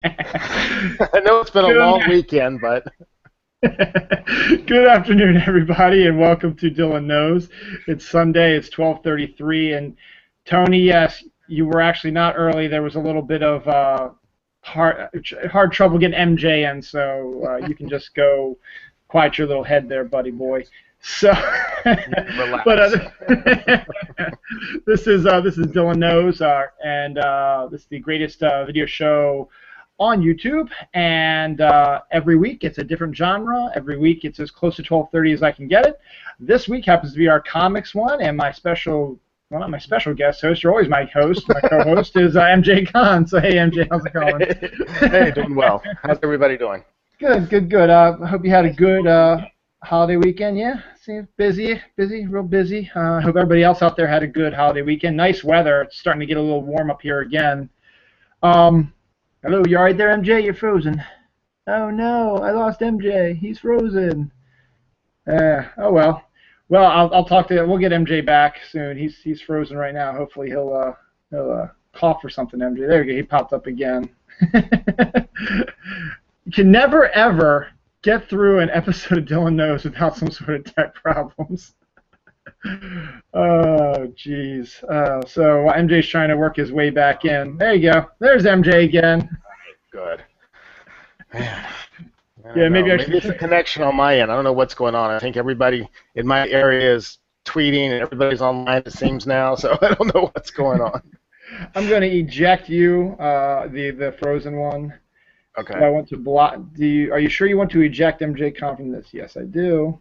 I know it's been a long weekend, but Good afternoon, everybody, and welcome to Dylan Knows. It's Sunday. It's 12:33, and Tony, yes, you were actually not early. There was a little bit of hard trouble getting MJ in, so you can just go quiet your little head there, buddy boy. So, relax. but this is Dylan Knows, and this is the greatest video show on YouTube, and every week it's a different genre. Every week it's as close to 12:30 as I can get it. This week happens to be our comics one, and my special, well, not my special guest host, you're always my host. My co-host is MJ Khan. So hey, MJ, how's it going? Hey, doing well. How's everybody doing? Good, good, good. I hope you had a good holiday weekend. Yeah, see, busy, real busy. I hope everybody else out there had a good holiday weekend. Nice weather. It's starting to get a little warm up here again. Hello, you alright there, MJ? You're frozen. Oh no, I lost MJ. He's frozen. Oh well. Well, I'll talk to. We'll get MJ back soon. He's frozen right now. Hopefully he'll cough or something. MJ, there you go. He popped up again. You can never ever get through an episode of Dylan Knows without some sort of tech problems. Oh, jeez. So MJ's trying to work his way back in. There you go. There's MJ again. Good. Man. Yeah, maybe it's a connection on my end. I don't know what's going on. I think everybody in my area is tweeting and everybody's online, it seems now, so I don't know what's going on. I'm going to eject you, the frozen one. Okay. I want to block. Are you sure you want to eject MJ Khan from this? Yes, I do.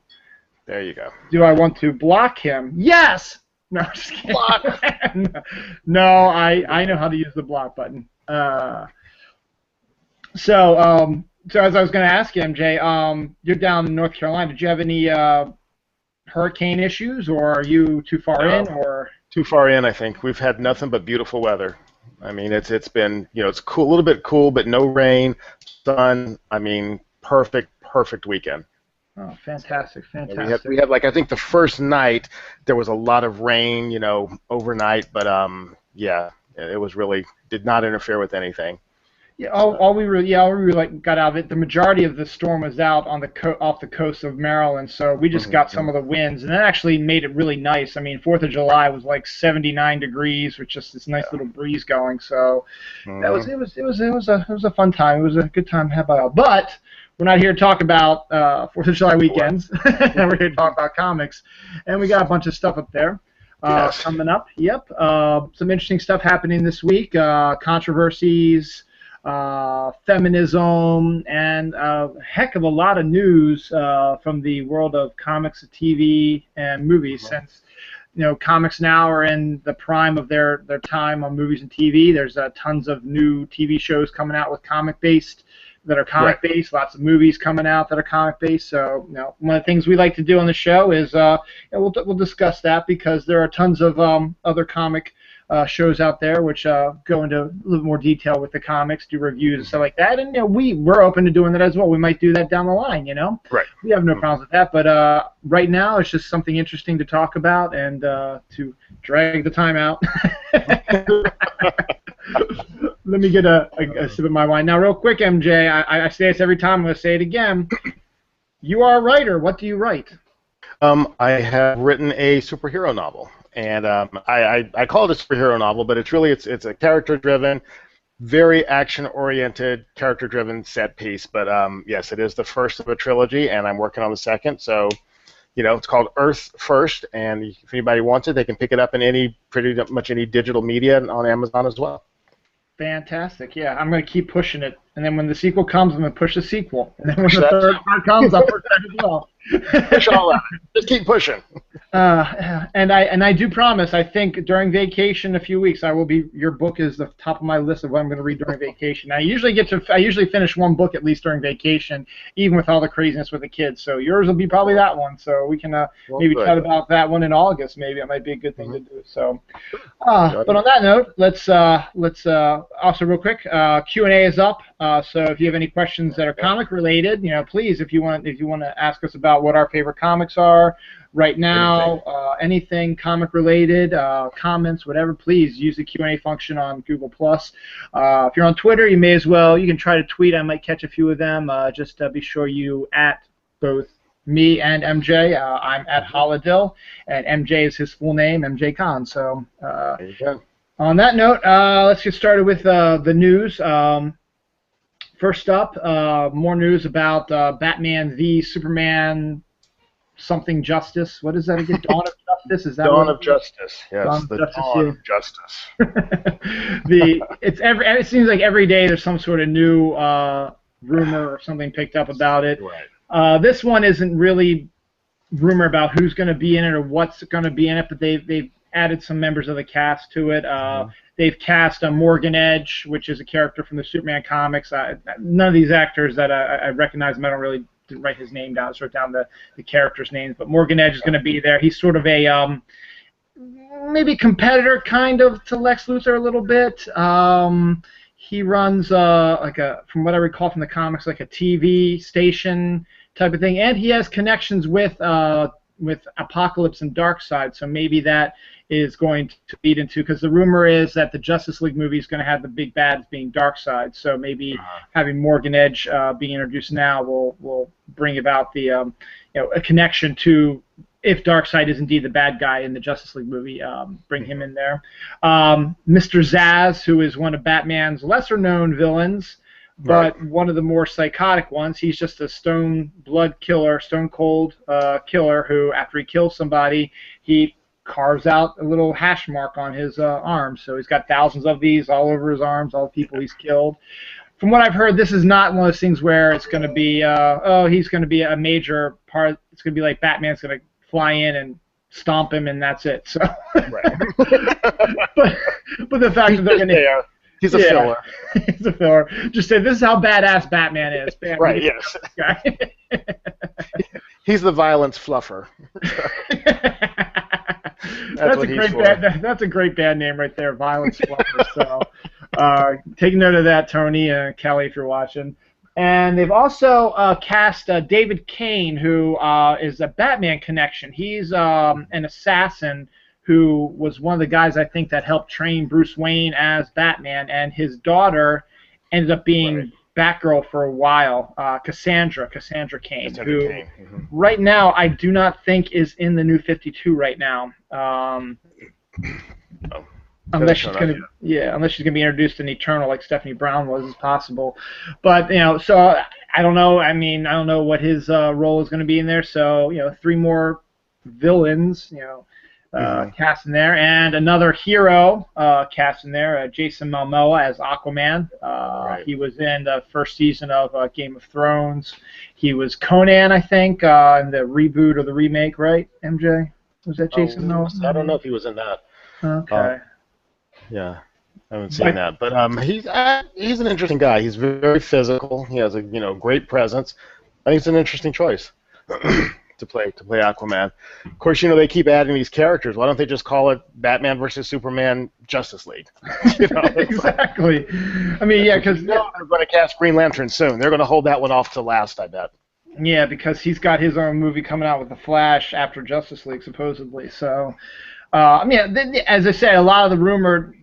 There you go. Do I want to block him? Yes! No, I'm just kidding. Block. No, I know how to use the block button. So as I was going to ask you, MJ, you're down in North Carolina. Did you have any hurricane issues, or are you too far in? Or too far in, I think. We've had nothing but beautiful weather. I mean, it's been, it's cool, a little bit cool, but no rain, sun. I mean, perfect weekend. Oh, fantastic, fantastic. We had like, I think the first night there was a lot of rain, overnight, but yeah, it was really did not interfere with anything. Yeah, all we really like got out of it. The majority of the storm was out on off the coast of Maryland, so we just got some of the winds, and that actually made it really nice. I mean, 4th of July was like 79 degrees with just this nice little breeze going. So that was it was a fun time. It was a good time to have out. But we're not here to talk about 4th of July weekends. We're here to talk about comics, and we got a bunch of stuff up there. Yes. Coming up. Yep. Some interesting stuff happening this week. Controversies. Feminism, and a heck of a lot of news from the world of comics, TV, and movies. Since comics now are in the prime of their time on movies and TV. There's tons of new TV shows coming out with comic-based that are comic-based. Lots of movies coming out that are comic-based. So one of the things we like to do on the show is we'll discuss that, because there are tons of other comic shows out there which go into a little more detail with the comics, do reviews and stuff like that, and we're open to doing that as well. We might do that down the line, Right. We have no problems with that, but right now it's just something interesting to talk about and to drag the time out. Let me get a sip of my wine now, real quick, MJ. I say this every time. I'm going to say it again. You are a writer. What do you write? I have written a superhero novel. And I call it a superhero novel, but it's a character-driven, very action-oriented, character-driven set piece. But yes, it is the first of a trilogy, and I'm working on the second. So, it's called Earth First, and if anybody wants it, they can pick it up in pretty much any digital media on Amazon as well. Fantastic. Yeah, I'm going to keep pushing it. And then when the sequel comes, I'm going to push the sequel. And then when the third part comes, I'll push that as well. Push all of it. Just keep pushing. And I do promise, I think during vacation in a few weeks, your book is the top of my list of what I'm going to read during vacation. I usually finish one book at least during vacation, even with all the craziness with the kids. So yours will be probably that one. So we can maybe chat about that one in August. Maybe it might be a good thing to do. So, but on that note, let's also real quick, Q&A is up. So if you have any questions that are comic related, please, if you want to ask us about about what our favorite comics are right now, anything comic related, comments, whatever, please use the Q&A function on Google+. If you're on Twitter, you may as well, you can try to tweet. I might catch a few of them. Just be sure you at both me and MJ. I'm at Holodill, and MJ is his full name, MJ Khan. So there you go. On that note, let's get started with the news. First up, more news about Batman v Superman something Justice. What is that again? Dawn of Justice? Is that Dawn of Justice? Yes, Dawn the Justice, Dawn of Justice. It seems like every day there's some sort of new rumor or something picked up about it. Right. This one isn't really rumor about who's going to be in it or what's going to be in it, but they've added some members of the cast to it. They've cast Morgan Edge, which is a character from the Superman comics. None of these actors that I recognize him. I didn't write his name down. I just wrote down the characters' names. But Morgan Edge is going to be there. He's sort of a maybe competitor kind of to Lex Luthor a little bit. He runs from what I recall from the comics, like a TV station type of thing, and he has connections with Apocalypse and Darkseid, so maybe that is going to lead into, because the rumor is that the Justice League movie is going to have the big bads being Darkseid, so maybe having Morgan Edge being introduced now will bring about the a connection to, if Darkseid is indeed the bad guy in the Justice League movie, bring him in there. Mr. Zsasz, who is one of Batman's lesser-known villains, but one of the more psychotic ones. He's just a stone cold killer who, after he kills somebody, he carves out a little hash mark on his arm. So he's got thousands of these all over his arms, all the people he's killed. From what I've heard, this is not one of those things where it's going to be, he's going to be a major part. It's going to be like Batman's going to fly in and stomp him and that's it. So, right. but the fact that they're going to... He's a filler. He's a filler. Just say, this is how badass Batman is. Right, yes. He's the violence fluffer. That's a great band name right there, Violence Fluffer. So take note of that, Tony and Kelly, if you're watching. And they've also cast David Kane, who is a Batman connection. He's an assassin who was one of the guys, I think, that helped train Bruce Wayne as Batman, and his daughter ended up being Batgirl for a while, Cassandra Cain, who right now I do not think is in the New 52 right now. Unless she's gonna be introduced in Eternal like Stephanie Brown was, is possible. But so I don't know. I mean, I don't know what his role is going to be in there. So 3 more villains, cast in there, and another hero cast in there, Jason Momoa as Aquaman. He was in the first season of Game of Thrones. He was Conan, I think, in the reboot or the remake, right, MJ? Was that Jason Momoa? I don't know if he was in that. Okay. Yeah, I haven't seen that. But he's an interesting guy. He's very physical. He has a great presence. I think it's an interesting choice. to play Aquaman. Of course, they keep adding these characters. Why don't they just call it Batman versus Superman Justice League? Exactly. I mean, yeah, because they're going to cast Green Lantern soon. They're going to hold that one off to last, I bet. Yeah, because he's got his own movie coming out with the Flash after Justice League, supposedly. So, I mean, as I said, a lot of the rumored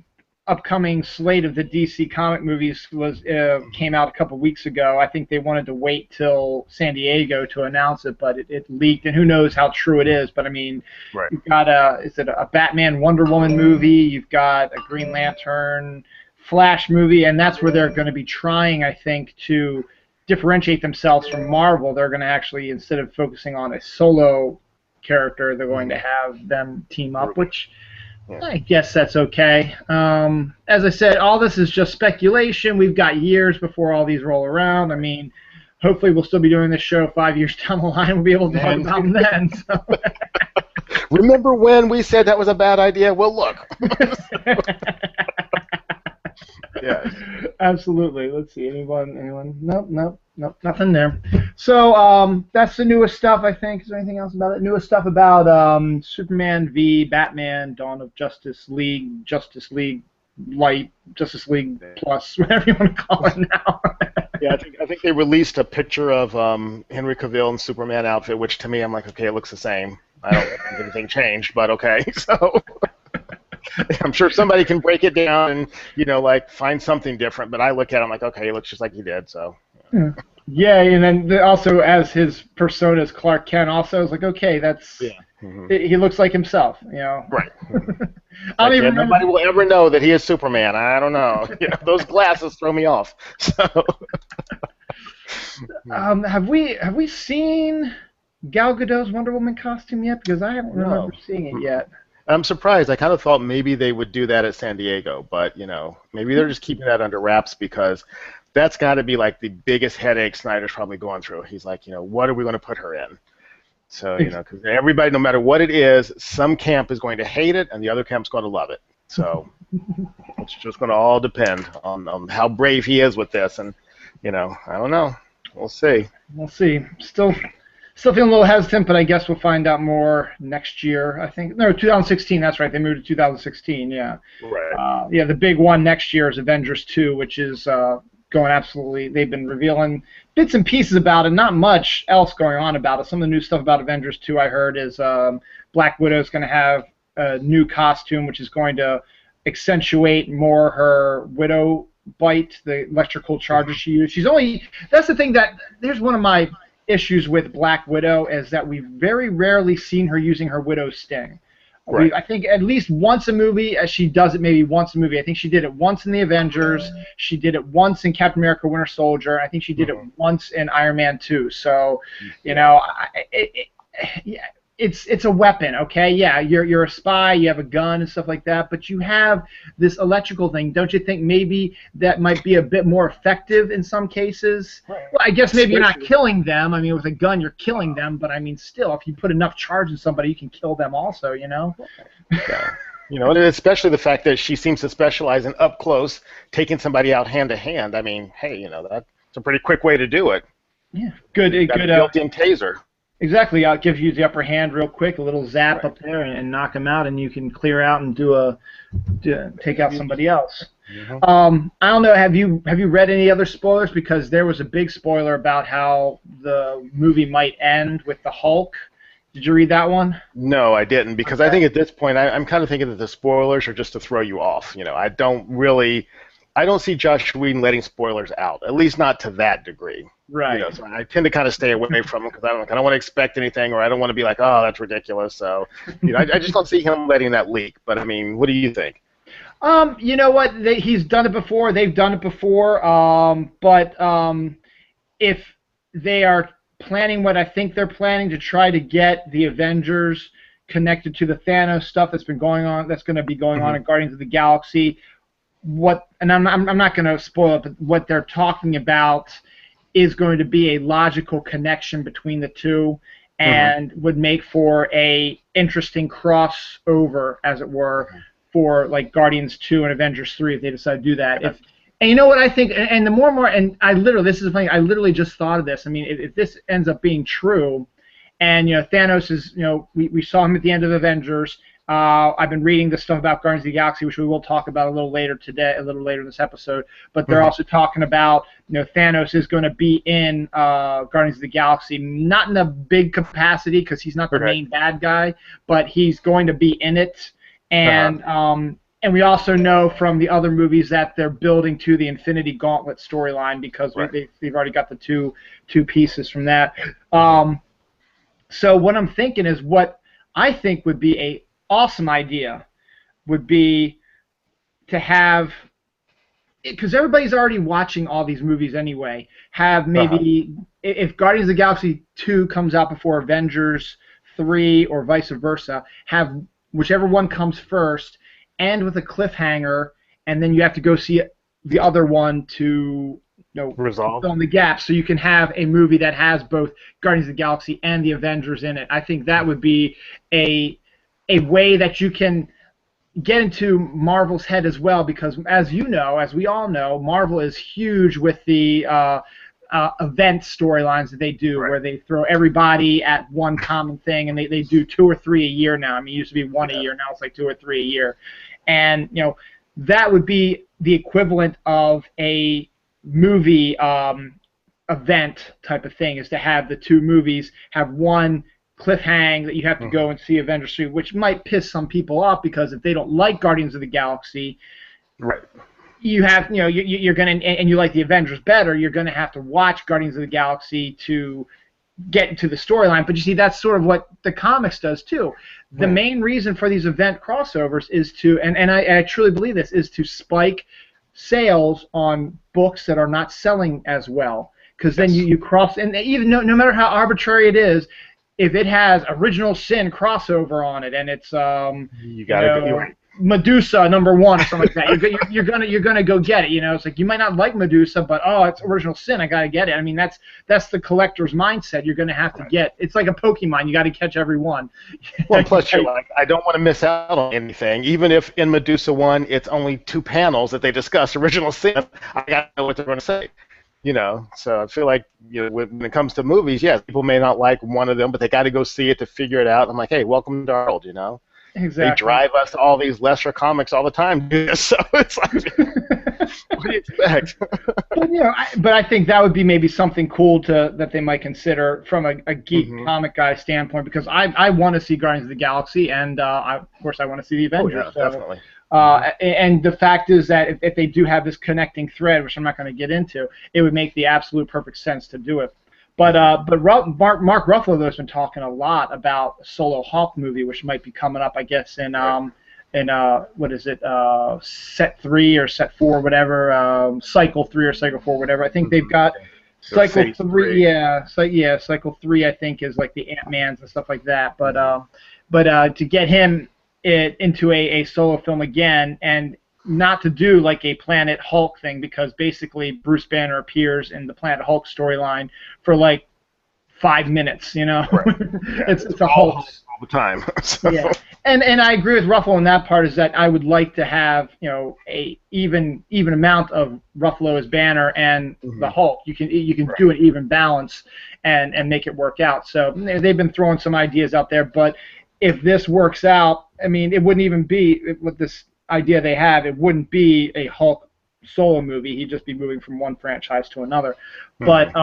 upcoming slate of the DC comic movies came out a couple weeks ago. I think they wanted to wait till San Diego to announce it, but it leaked, and who knows how true it is. But I mean, you've got a Batman Wonder Woman movie, you've got a Green Lantern Flash movie, and that's where they're going to be trying, I think, to differentiate themselves from Marvel. They're going to actually, instead of focusing on a solo character, they're going to have them team up, which I guess that's okay. As I said, all this is just speculation. We've got years before all these roll around. I mean, hopefully we'll still be doing this show 5 years down the line. We'll be able to talk about them then. So. Remember when we said that was a bad idea? Well, look. Yeah, absolutely. Let's see. Anyone? Nope. Nothing there. So that's the newest stuff, I think. Is there anything else about it? Newest stuff about Superman v Batman, Dawn of Justice League, Justice League Light, Justice League Plus, whatever you want to call it now. Yeah, I think they released a picture of Henry Cavill in Superman outfit, which to me I'm like, okay, it looks the same. I don't think anything changed, but okay. So I'm sure somebody can break it down and like find something different. But I look at him like, okay, it looks just like he did. So Yeah, and then also as his persona as Clark Kent, also is like, okay, yeah, he looks like himself, right. I don't Like, even yeah, remember. nobody will ever know that he is Superman. I don't know. Those glasses throw me off. So Have we seen Gal Gadot's Wonder Woman costume yet? Because I haven't remember no. seeing it yet. I'm surprised. I kind of thought maybe they would do that at San Diego, but maybe they're just keeping that under wraps because that's got to be like the biggest headache Snyder's probably going through. He's like, what are we going to put her in? So, because everybody, no matter what it is, some camp is going to hate it and the other camp's going to love it. So it's just going to all depend on how brave he is with this. And, I don't know. We'll see. We'll see. Still feeling a little hesitant, but I guess we'll find out more next year. I think 2016. That's right. They moved to 2016. Yeah. Right. Yeah. The big one next year is Avengers 2, which is going absolutely. They've been revealing bits and pieces about it. Not much else going on about it. Some of the new stuff about Avengers 2 I heard is Black Widow is going to have a new costume, which is going to accentuate more her widow bite, the electrical charges she used. That's the thing there's one of my issues with Black Widow is that we've very rarely seen her using her widow sting. Right. I think at least once a movie, as she does it maybe once a movie. I think she did it once in the Avengers. She did it once in Captain America: Winter Soldier. I think she did it once in Iron Man 2. So, it's a weapon, okay? Yeah, you're a spy, you have a gun and stuff like that, but you have this electrical thing. Don't you think maybe that might be a bit more effective in some cases? Right. Well, I guess maybe you're not killing them. I mean, with a gun, you're killing them, but I mean, still, if you put enough charge in somebody, you can kill them also, Yeah. And especially the fact that she seems to specialize in up close, taking somebody out hand to hand. I mean, hey, that's a pretty quick way to do it. Yeah, good. Built-in taser. Exactly. I'll give you the upper hand real quick, a little zap up there, and knock them out, and you can clear out and take out somebody else. I don't know. Have you read any other spoilers? Because there was a big spoiler about how the movie might end with the Hulk. Did you read that one? No, I didn't, because I think at this point I'm kind of thinking that the spoilers are just to throw you off. I don't see Josh Whedon letting spoilers out, at least not to that degree. Right. So I tend to kind of stay away from them because I don't want to expect anything, or I don't want to be like, oh, that's ridiculous. So, I just don't see him letting that leak. But I mean, what do you think? You know what? He's done it before. They've done it before. But if they are planning what I think they're planning to try to get the Avengers connected to the Thanos stuff that's been going on, that's going to be going on in Guardians of the Galaxy. And I'm not going to spoil it, but what they're talking about is going to be a logical connection between the two, and would make for a interesting crossover, as it were, for like Guardians 2 and Avengers 3 if they decide to do that. And you know what I think, and the more and more, and this is funny, I literally just thought of this. I mean, if this ends up being true, and Thanos is, we saw him at the end of Avengers. I've been reading this stuff about Guardians of the Galaxy, which we will talk about a little later in this episode. But they're also talking about, Thanos is going to be in Guardians of the Galaxy, not in a big capacity because he's not the main bad guy, but he's going to be in it. And and we also know from the other movies that they're building to the Infinity Gauntlet storyline because they've already got the two pieces from that. So what I'm thinking is what I think would be a awesome idea would be to have, because everybody's already watching all these movies anyway, have maybe, if Guardians of the Galaxy 2 comes out before Avengers 3 or vice versa, have whichever one comes first, end with a cliffhanger, and then you have to go see the other one to resolve, fill in the gaps, so you can have a movie that has both Guardians of the Galaxy and the Avengers in it. I think that would be a way that you can get into Marvel's head as well, because as we all know, Marvel is huge with the event storylines that they do, where they throw everybody at one common thing, and they do 2 or 3 a year now. I mean, it used to be 1 a year, now it's like 2 or 3 a year. And, that would be the equivalent of a movie event type of thing, is to have the two movies have one cliffhang that you have to go and see Avengers 3, which might piss some people off because if they don't like Guardians of the Galaxy, Right. you have, you're going to, and you like the Avengers better, you're going to have to watch Guardians of the Galaxy to get into the storyline. But you see, that's sort of what the comics does too. The main reason for these event crossovers is to, and I truly believe this, is to spike sales on books that are not selling as well. Because then you cross, and even no matter how arbitrary it is, if it has Original Sin crossover on it, and it's you gotta go. Medusa #1 or something like that, you're gonna go get it. It's like you might not like Medusa, but it's Original Sin, I gotta get it. I mean, that's the collector's mindset. You're gonna have to get. It's like a Pokemon. You got to catch every one. Well, plus you're like, I don't want to miss out on anything. Even if in Medusa 1 it's only 2 panels that they discuss Original Sin, I gotta know what they're going to say. So I feel like when it comes to movies, yes, people may not like one of them, but they got to go see it to figure it out. I'm like, hey, welcome to our world, Exactly. They drive us to all these lesser comics all the time, so it's like, what do you expect? But I think that would be maybe something cool that they might consider from a geek comic guy standpoint, because I want to see Guardians of the Galaxy, and of course I want to see the Avengers. Oh, yeah, definitely. And the fact is that if they do have this connecting thread, which I'm not going to get into, it would make the absolute perfect sense to do it. But Mark Ruffalo, though, has been talking a lot about a solo Hulk movie, which might be coming up, I guess, in what is it, set 3 or set 4, whatever, cycle 3 or cycle 4, whatever. I think they've got cycle 3, cycle 3. I think is like the Ant-Mans and stuff like that. But to get him into a solo film again, and not to do like a Planet Hulk thing, because basically Bruce Banner appears in the Planet Hulk storyline for like 5 minutes, Right. it's a Hulk all the time. So. Yeah, and I agree with Ruffalo on that part, is that I would like to have a even amount of Ruffalo as Banner and the Hulk. You can do an even balance and make it work out. So they've been throwing some ideas out there, but if this works out, I mean, it wouldn't even be, with this idea they have, it wouldn't be a Hulk solo movie. He'd just be moving from one franchise to another. But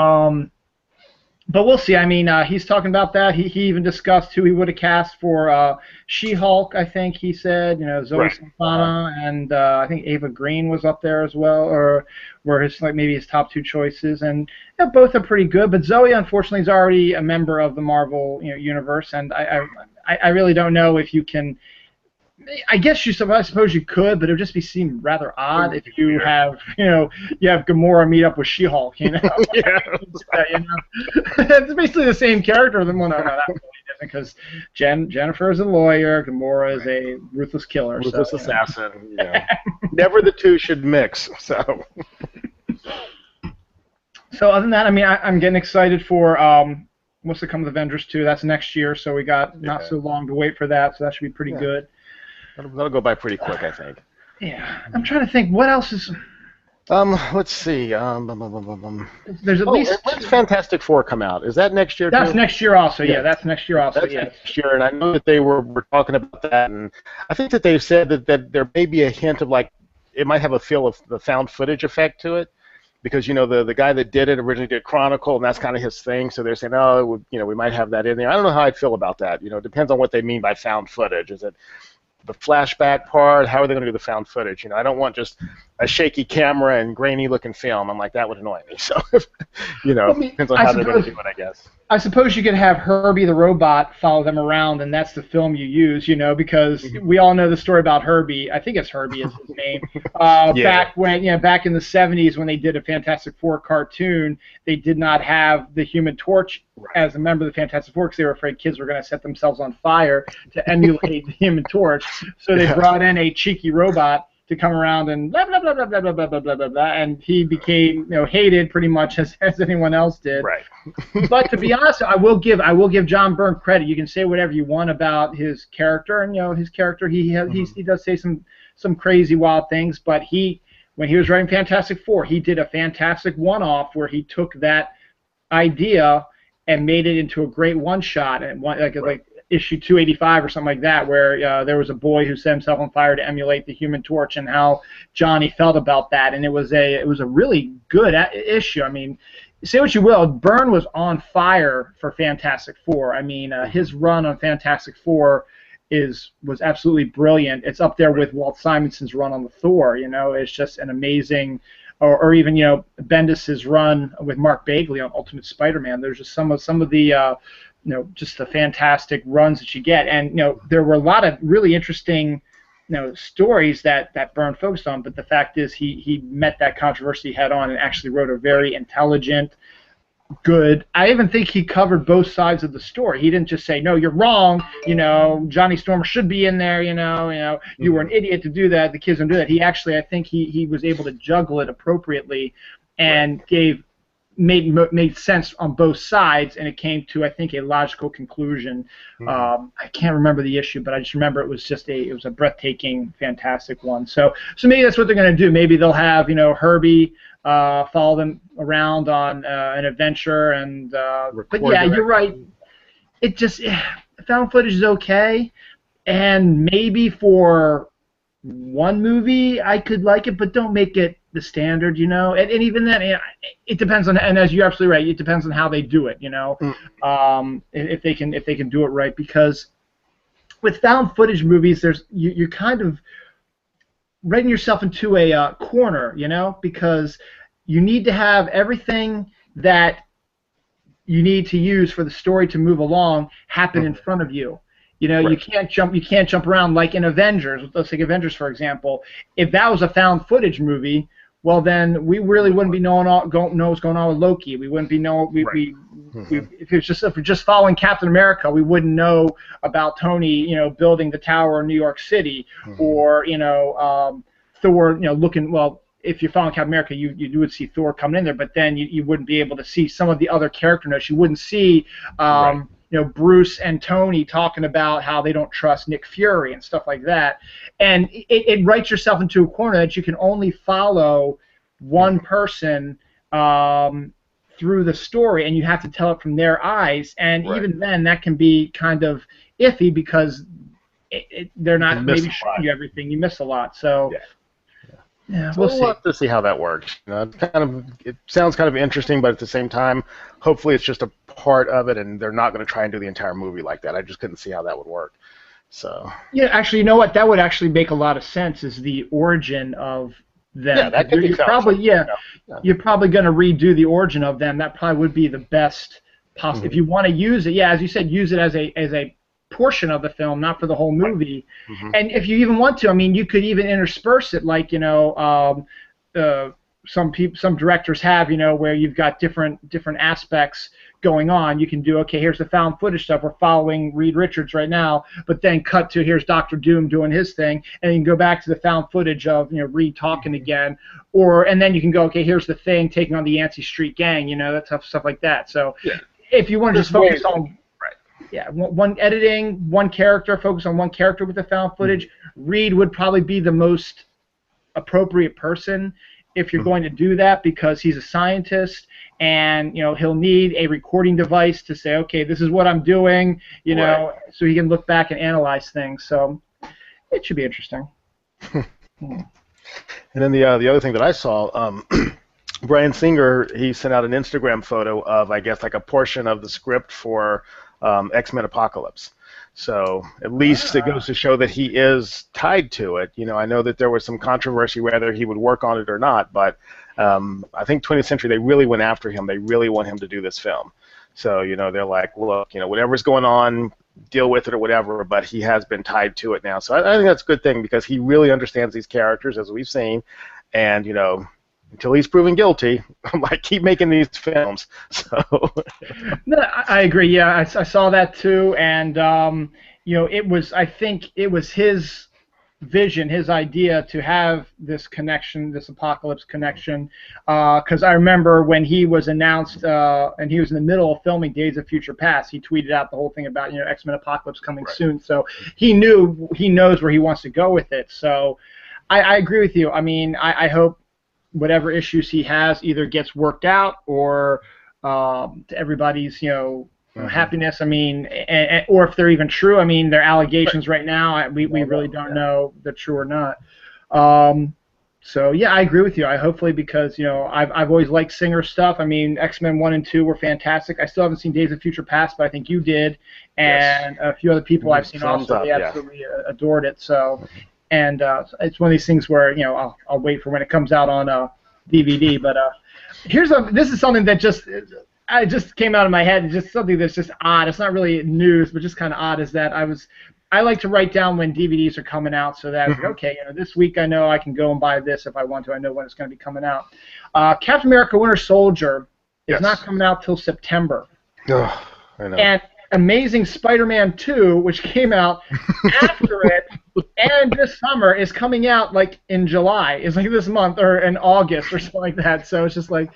we'll see. I mean, he's talking about that. He even discussed who he would have cast for She-Hulk, I think he said. Zoe Saldana, and I think Ava Green was up there as well, or were maybe his top 2 choices. And both are pretty good. But Zoe, unfortunately, is already a member of the Marvel universe, and I really don't know if you can. I guess I suppose you could, but it would just seem rather odd if you have Gamora meet up with She-Hulk. Yeah. It's basically the same character. No, that's really different, because Jennifer is a lawyer, Gamora is a ruthless killer, ruthless assassin. Never the two should mix. So other than that, I mean, I'm getting excited for what's to come with Avengers 2. That's next year, so we got not so long to wait for that. So that should be pretty good. That'll go by pretty quick, I think. Yeah, I'm trying to think what else is. Let's see. There's at least. When's Fantastic Four come out? Is that next year? That's next year also. Yeah, that's next year also. That's next year, and I know that they were talking about that, and I think that they've said that there may be a hint of like it might have a feel of the found footage effect to it, because the guy that did it originally did Chronicle, and that's kind of his thing. So they're saying, we might have that in there. I don't know how I'd feel about that. It depends on what they mean by found footage. Is it the flashback part? How are they going to do the found footage? I don't want just a shaky camera and grainy looking film. I'm like, that would annoy me. So, depends on how they're going to do it, I guess. I suppose you could have Herbie the robot follow them around, and that's the film you use, because we all know the story about Herbie. I think it's Herbie is his name. Back in the 70s, when they did a Fantastic Four cartoon, they did not have the Human Torch as a member of the Fantastic Four, because they were afraid kids were going to set themselves on fire to emulate the Human Torch. So they brought in a cheeky robot to come around and blah blah blah blah blah blah blah blah blah blah blah, and he became hated pretty much as anyone else did. Right. But to be honest, I will give John Byrne credit. You can say whatever you want about his character, and his character he does say some crazy wild things, but when he was writing Fantastic Four, he did a fantastic one-off where he took that idea and made it into a great one-shot, and issue 285 or something like that, where there was a boy who set himself on fire to emulate the Human Torch, and how Johnny felt about that. And it was a really good issue. I mean, say what you will, Byrne was on fire for Fantastic Four. I mean, his run on Fantastic Four was absolutely brilliant. It's up there with Walt Simonson's run on the Thor. You know, it's just an amazing. Or even, you know, Bendis's run with Mark Bagley on Ultimate Spider-Man. There's just some of the you know, just the fantastic runs that you get. And, you know, there were a lot of really interesting, you know, stories that Byrne focused on, but the fact is he met that controversy head on and actually wrote a very intelligent, good. I even think he covered both sides of the story. He didn't just say, no, you're wrong, you know, Johnny Stormer should be in there, you know, you were an idiot to do that, the kids don't do that. He actually, I think he was able to juggle it appropriately and made sense on both sides, and it came to, I think, a logical conclusion. I can't remember the issue, but I just remember it was a breathtaking, fantastic one. So maybe that's what they're going to do. Maybe they'll have, you know, Herbie follow them around on an adventure, and but yeah, you're right. It just found footage is okay, and maybe for one movie I could like it, but don't make it the standard, you know. And even then, it depends on. And as you're absolutely right, it depends on how they do it, you know. If they can do it right, because with found footage movies, you're kind of writing yourself into a corner, you know, because you need to have everything that you need to use for the story to move along happen in front of you. You know, you can't jump around like in Avengers. Let's take Avengers for example. If that was a found footage movie, well then we really wouldn't be know what's going on with Loki. We wouldn't be if we're just following Captain America, we wouldn't know about Tony, you know, building the tower in New York City, or, you know, Thor, you know, looking, well, if you're following Captain America, you would see Thor coming in there, but then you wouldn't be able to see some of the other character notes. You wouldn't see you know, Bruce and Tony talking about how they don't trust Nick Fury and stuff like that. And it writes yourself into a corner that you can only follow one person through the story, and you have to tell it from their eyes. And even then, that can be kind of iffy, because they're not maybe showing you everything. You miss a lot. So. Yeah, we'll have to see how that works. You know, it sounds kind of interesting, but at the same time, hopefully it's just a part of it, and they're not going to try and do the entire movie like that. I just couldn't see how that would work. So. Yeah, actually, you know what? That would actually make a lot of sense. Is the origin of them? Yeah, that could be probably you're probably going to redo the origin of them. That probably would be the best possible. If you want to use it, yeah, as you said, use it as a portion of the film, not for the whole movie. And if you even want to, I mean, you could even intersperse it, like, you know, some directors have, you know, where you've got different aspects going on. You can do, okay, here's the found footage stuff, we're following Reed Richards right now, but then cut to here's Doctor Doom doing his thing, and you can go back to the found footage of, you know, Reed talking again, and then you can go, okay, here's the Thing taking on the Yancey Street Gang, you know, that stuff like that. So if you want to just focus on one editing, one character, focus on one character with the found footage, Reed would probably be the most appropriate person if you're going to do that, because he's a scientist, and, you know, he'll need a recording device to say, okay, this is what I'm doing, you know, so he can look back and analyze things. So it should be interesting. And then the other thing that I saw, Bryan Singer, he sent out an Instagram photo of, I guess, like a portion of the script for X-Men Apocalypse. So at least it goes to show that he is tied to it. You know, I know that there was some controversy whether he would work on it or not, but I think 20th Century, they really went after him. They really want him to do this film. So, you know, they're like, look, you know, whatever's going on, deal with it or whatever, but he has been tied to it now. So I think that's a good thing, because he really understands these characters, as we've seen, and, you know, until he's proven guilty, I'm like, keep making these films. So. No, I agree. Yeah, I saw that too, and you know, I think it was his vision, his idea to have this connection, this Apocalypse connection, because I remember when he was announced, and he was in the middle of filming Days of Future Past, he tweeted out the whole thing about, you know, X-Men Apocalypse coming soon. So he knows where he wants to go with it. So I agree with you. I mean, I hope whatever issues he has either gets worked out, or to everybody's, you know, happiness. I mean, or if they're even true. I mean, they're allegations right now. We really don't know if they're true or not. So yeah, I agree with you. I hopefully, because I've always liked Singer stuff. I mean, X-Men 1 and 2 were fantastic. I still haven't seen Days of Future Past, but I think you did, and a few other people I've seen also. They absolutely adored it. So, and it's one of these things where I'll wait for when it comes out on DVD. But this is something that just came out of my head. It's just something that's just odd. It's not really news, but just kind of odd. Is that I like to write down when DVDs are coming out, so that okay, this week I know I can go and buy this if I want to. I know when it's going to be coming out. Captain America: Winter Soldier is not coming out till September. Oh, I know. And Amazing Spider-Man 2, which came out after it, and this summer is coming out like in July. It's like this month or in August or something like that. So it's just like.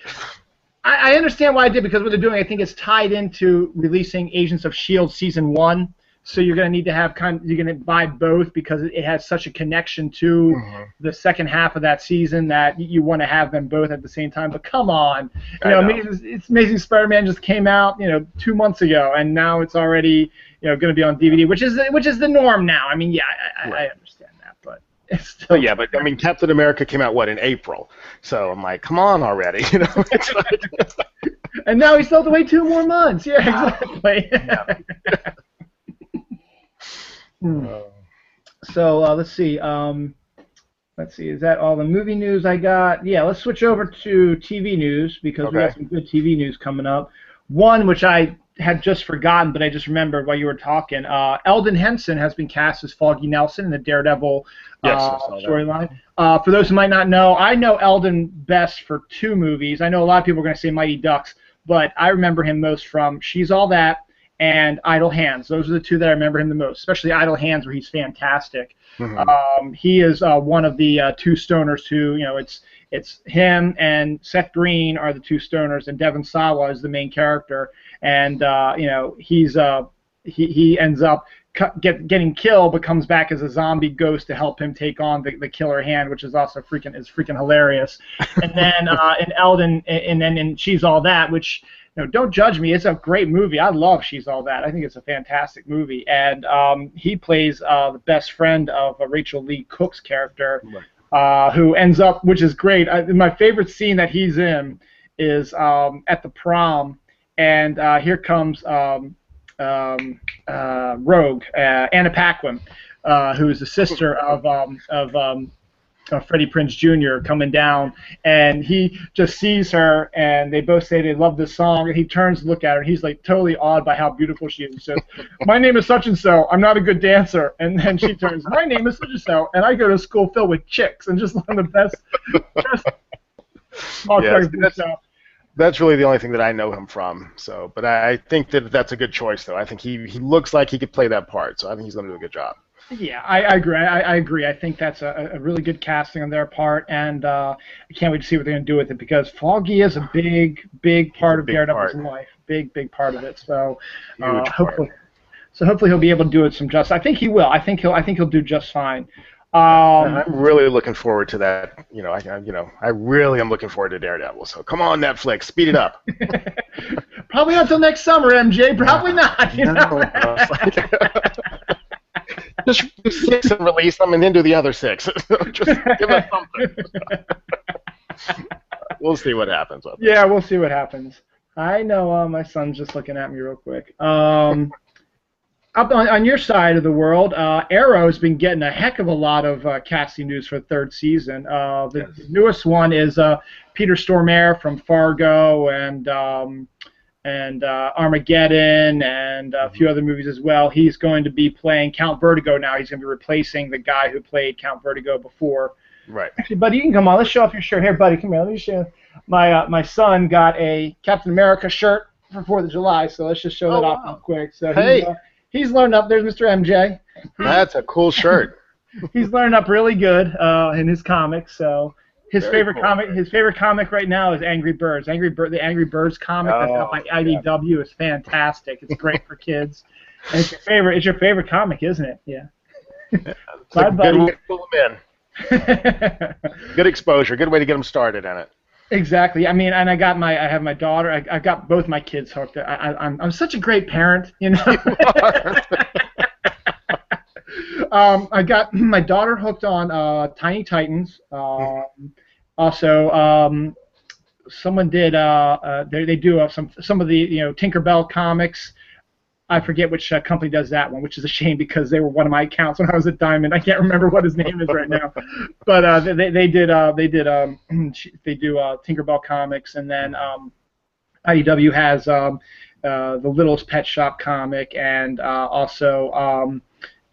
I understand why I did, because what they're doing, I think it's tied into releasing Agents of S.H.I.E.L.D. Season 1. So you're going to need to have you're going to buy both, because it has such a connection to the second half of that season that you want to have them both at the same time. But come on, Amazing Spider-Man just came out 2 months ago, and now it's already going to be on DVD, which is the norm now. I mean, yeah, I understand that, but it's still. Yeah, but I mean, Captain America came out in April, so I'm like, come on already, It's like... And now we still have to wait 2 more months. Yeah, exactly. Yeah. So let's see. Is that all the movie news I got? Yeah, let's switch over to TV news, because we got some good TV news coming up. One which I had just forgotten, but I just remembered while you were talking. Eldon Henson has been cast as Foggy Nelson in the Daredevil storyline. For those who might not know, I know Eldon best for 2 movies. I know a lot of people are going to say Mighty Ducks, but I remember him most from She's All That and Idle Hands. Those are the 2 that I remember him the most, especially Idle Hands, where he's fantastic. He is one of the 2 stoners who, it's him and Seth Green are the 2 stoners, and Devon Sawa is the main character. And he ends up getting killed, but comes back as a zombie ghost to help him take on the killer hand, which is also freaking hilarious. And then in Eldon, and then in She's All That, which. Don't judge me. It's a great movie. I love She's All That. I think it's a fantastic movie. And he plays the best friend of Rachel Lee Cook's character, who ends up, which is great. My favorite scene that he's in is at the prom, and here comes Rogue, Anna Paquin, who's the sister of Freddie Prinze Jr. coming down, and he just sees her, and they both say they love this song, and he turns to look at her, and he's like totally awed by how beautiful she is. He says, "My name is such and so. I'm not a good dancer." And then she turns, "My name is such and so, and I go to a school filled with chicks," and just one of the best. That's really the only thing that I know him from. So, but I think that's a good choice, though. I think he looks like he could play that part, so I think he's going to do a good job. Yeah, I agree. I agree. I think that's a really good casting on their part, and I can't wait to see what they're going to do with it, because Foggy is a big part of Daredevil's life. Big part of it. So hopefully he'll be able to do it some justice. I think he will. I think he'll do just fine. I'm really looking forward to that. I really am looking forward to Daredevil. So come on, Netflix, speed it up. Probably not until next summer, MJ. Probably not. Just do 6 and release them, and then do the other 6. Just give us something. We'll see what happens with it. Yeah, we'll see what happens. I know my son's just looking at me real quick. Up on your side of the world, Arrow's been getting a heck of a lot of casting news for the 3rd season. The newest one is Peter Stormare from Fargo and Armageddon and a few other movies as well. He's going to be playing Count Vertigo now. He's going to be replacing the guy who played Count Vertigo before. Right. Actually, buddy, you can come on. Let's show off your shirt. Here, buddy, come here. Let me show you. My son got a Captain America shirt for 4th of July, so let's just show that off real quick. So he's learned up. There's Mr. MJ. That's a cool shirt. He's learned up really good in his comics, so... His favorite comic right now is Angry Birds. The Angry Birds comic that's out by IDW is fantastic. It's great for kids. And it's your favorite comic, isn't it? Yeah. Bye, buddy. Good way to pull them in. Good exposure. Good way to get them started in it. Exactly. I mean, and I have my daughter. I got both my kids hooked. I'm such a great parent, you know. You are. I got my daughter hooked on Tiny Titans. Also, someone did. They do some of the Tinkerbell comics. I forget which company does that one, which is a shame because they were one of my accounts when I was at Diamond. I can't remember what his name is right now, but they do Tinkerbell comics, and then IDW has the Littlest Pet Shop comic, and also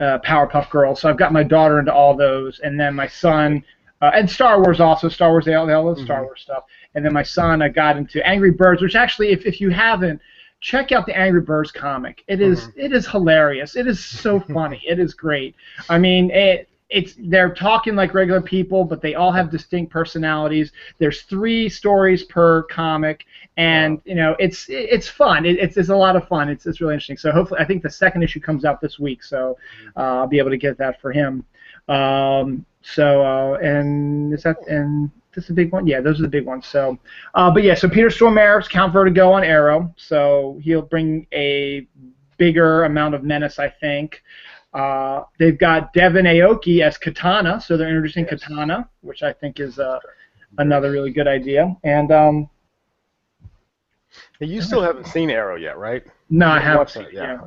Powerpuff Girls. So I've got my daughter into all those, and then my son. And Star Wars also. Star Wars, they all love Star Wars stuff. And then my son, I got into Angry Birds, which actually, if you haven't, check out the Angry Birds comic. It is hilarious. It is so funny. It is great. I mean, they're talking like regular people, but they all have distinct personalities. There's 3 stories per comic, and it's fun. It's a lot of fun. It's really interesting. So hopefully, I think the second issue comes out this week, so I'll be able to get that for him. And this is a big one. Yeah, those are the big ones. So, but yeah, so Peter Stormare's Count Vertigo on Arrow. So he'll bring a bigger amount of menace, I think. They've got Devin Aoki as Katana, so they're introducing Katana, which I think is another really good idea. And You still haven't seen Arrow yet, right? no, I haven't seen it. Yeah.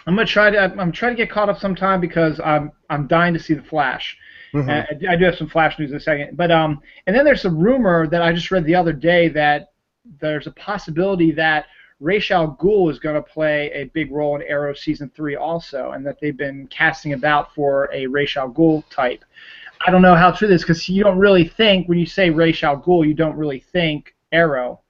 I'm trying to get caught up sometime because I'm dying to see the Flash. I do have some Flash news in a second, but and then there's a rumor that I just read the other day that there's a possibility that Ra's al Ghul is going to play a big role in Arrow season 3 also, and that they've been casting about for a Ra's al Ghul type. I don't know how true this is because you don't really think when you say Ra's al Ghul, you don't really think Arrow.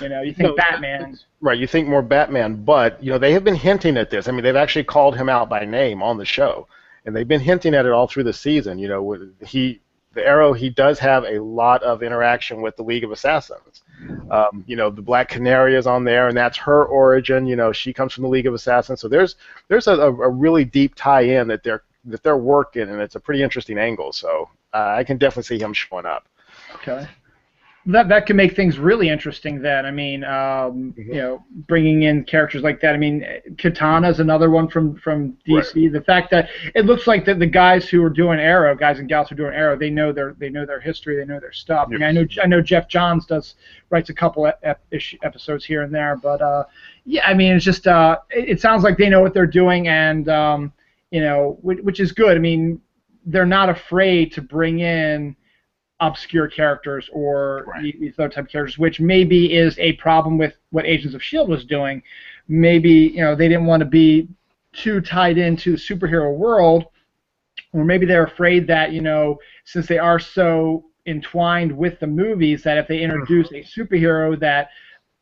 You think Batman. Right, you think more Batman, but they have been hinting at this. I mean, they've actually called him out by name on the show, and they've been hinting at it all through the season. The Arrow, he does have a lot of interaction with the League of Assassins. The Black Canary is on there, and that's her origin. She comes from the League of Assassins, so there's a really deep tie-in that they're working, and it's a pretty interesting angle. So I can definitely see him showing up. Okay. That can make things really interesting then. I mean, bringing in characters like that. I mean, Katana is another one from DC. Right. The fact that it looks like that the guys who are doing Arrow, guys and gals who are doing Arrow, they know their history, they know their stuff. Yes. I mean, I know Jeff Johns writes a couple episodes here and there, but yeah, I mean, it's just it sounds like they know what they're doing, and which is good. I mean, they're not afraid to bring in obscure characters or these other type of characters, which maybe is a problem with what Agents of S.H.I.E.L.D. was doing. Maybe they didn't want to be too tied into the superhero world, or maybe they're afraid that since they are so entwined with the movies, that if they introduce a superhero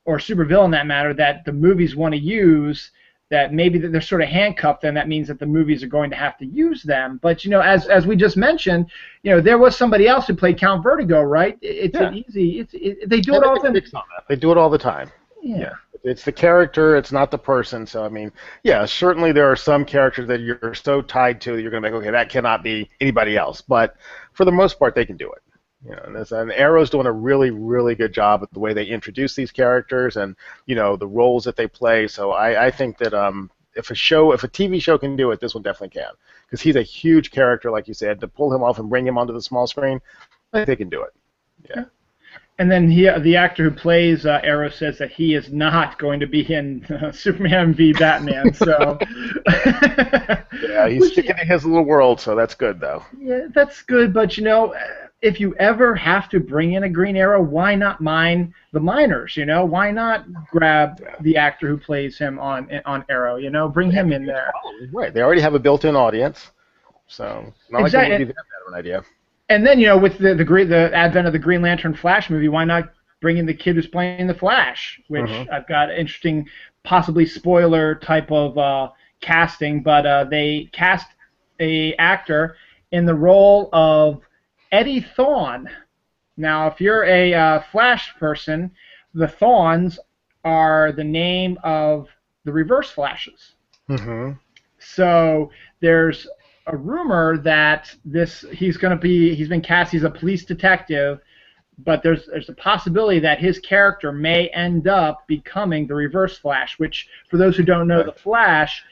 or supervillain that matter that the movies want to use, that maybe they're sort of handcuffed, and that means that the movies are going to have to use them. But as we just mentioned, there was somebody else who played Count Vertigo, right? It's an easy. They do it all the time. They do it all the time. Yeah. It's the character. It's not the person. So I mean, yeah, certainly there are some characters that you're so tied to that you're going to make, okay, that cannot be anybody else. But for the most part, they can do it. And Arrow's doing a really, really good job with the way they introduce these characters and the roles that they play. So I think that if a TV show can do it, this one definitely can, because he's a huge character, like you said. To pull him off and bring him onto the small screen, I think they can do it. Yeah. And then the actor who plays Arrow says that he is not going to be in Superman v Batman. So yeah, he's sticking to his little world, so that's good though. Yeah, that's good, but if you ever have to bring in a Green Arrow, why not mine the miners? Why not grab the actor who plays him on Arrow? Bring him in there. Right. They already have a built-in audience, so not like it would be that bad of an idea. And then with the advent of the Green Lantern Flash movie, why not bring in the kid who's playing the Flash? Which I've got interesting, possibly spoiler type of casting, but they cast a actor in the role of Eddie Thawne. Now, if you're a Flash person, the Thawnes are the name of the Reverse Flashes. So there's a rumor that he's been cast. He's a police detective but there's a possibility that his character may end up becoming the Reverse Flash, which, for those who don't know, the Flash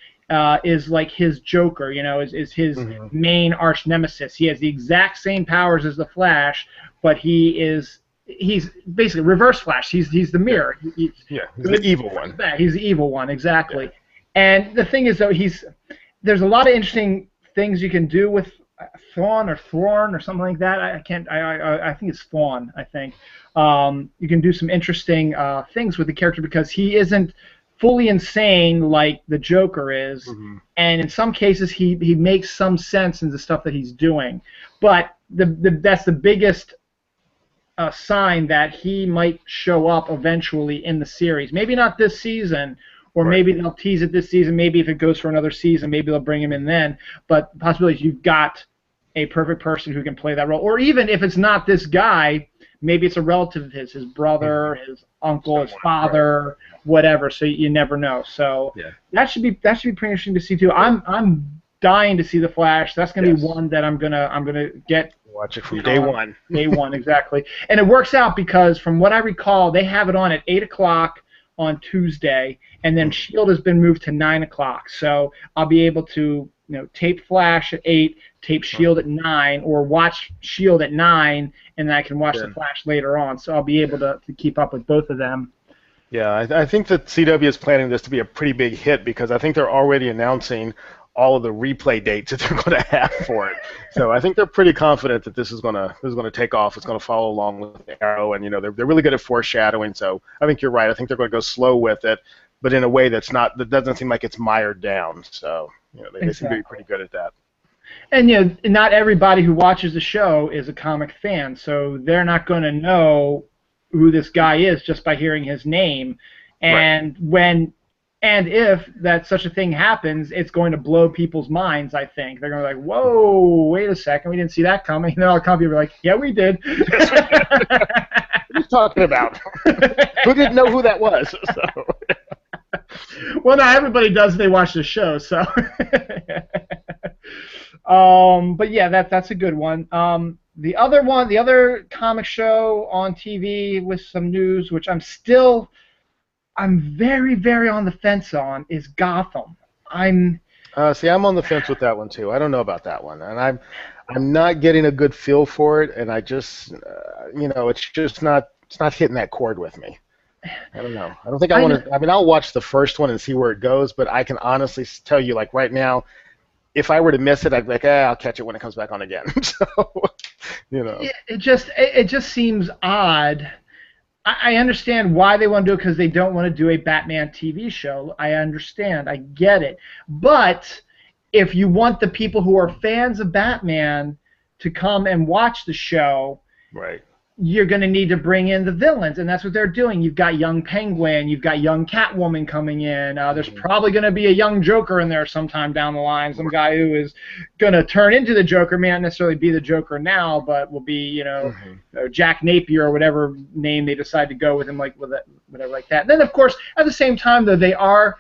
is like his Joker, is his main arch nemesis. He has the exact same powers as the Flash, but he's basically Reverse Flash. He's the mirror. He's the evil one. He's the evil one, exactly. Yeah. And the thing is, though, there's a lot of interesting things you can do with Thorn or something like that. I think it's Thorn. I think you can do some interesting things with the character because he isn't fully insane like the Joker is, and in some cases he makes some sense in the stuff that he's doing. But that's the biggest sign that he might show up eventually in the series. Maybe not this season. Or maybe they'll tease it this season. Maybe if it goes for another season, maybe they'll bring him in then. But the possibility is you've got a perfect person who can play that role. Or even if it's not this guy, maybe it's a relative of his brother, his uncle, his father, whatever. So you never know. So that should be pretty interesting to see too. I'm dying to see the Flash. That's gonna be one that I'm gonna get. Watch it from day one. Day one, exactly. And it works out because from what I recall, they have it on at 8:00 on Tuesday, and then Shield has been moved to 9:00. So I'll be able to tape Flash at 8, tape Shield at 9, or watch Shield at 9, and then I can watch the Flash later on. So I'll be able to keep up with both of them. Yeah, I think that CW is planning this to be a pretty big hit because I think they're already announcing all of the replay dates that they're going to have for it. So I think they're pretty confident that this is going to take off. It's going to follow along with Arrow, and they're really good at foreshadowing. So I think you're right. I think they're going to go slow with it, but in a way that doesn't seem like it's mired down. So they seem to be pretty good at that. And not everybody who watches the show is a comic fan, so they're not going to know who this guy is just by hearing his name. And if that such a thing happens, it's going to blow people's minds, I think. They're going to be like, whoa, wait a second, we didn't see that coming. And then all people are like, yeah, we did. What are you talking about? Who didn't know who that was? So. Well, not everybody does. They watch the show, so. But yeah, that's a good one. The other comic show on TV with some news, which I'm very, very on the fence on, is Gotham. I'm on the fence with that one too. I don't know about that one, and I'm not getting a good feel for it, and I just it's not hitting that chord with me. I don't know. I don't think I want to. I mean, I'll watch the first one and see where it goes, but I can honestly tell you, like right now, if I were to miss it, I'd be like, I'll catch it when it comes back on again. So, It just seems odd. I understand why they want to do it because they don't want to do a Batman TV show. I understand. I get it. But if you want the people who are fans of Batman to come and watch the show, you're going to need to bring in the villains, and that's what they're doing. You've got young Penguin, you've got young Catwoman coming in. There's probably going to be a young Joker in there sometime down the line, some guy who is going to turn into the Joker. May not necessarily be the Joker now, but will be, Jack Napier or whatever name they decide to go with him, whatever like that. And then, of course, at the same time, though, they are,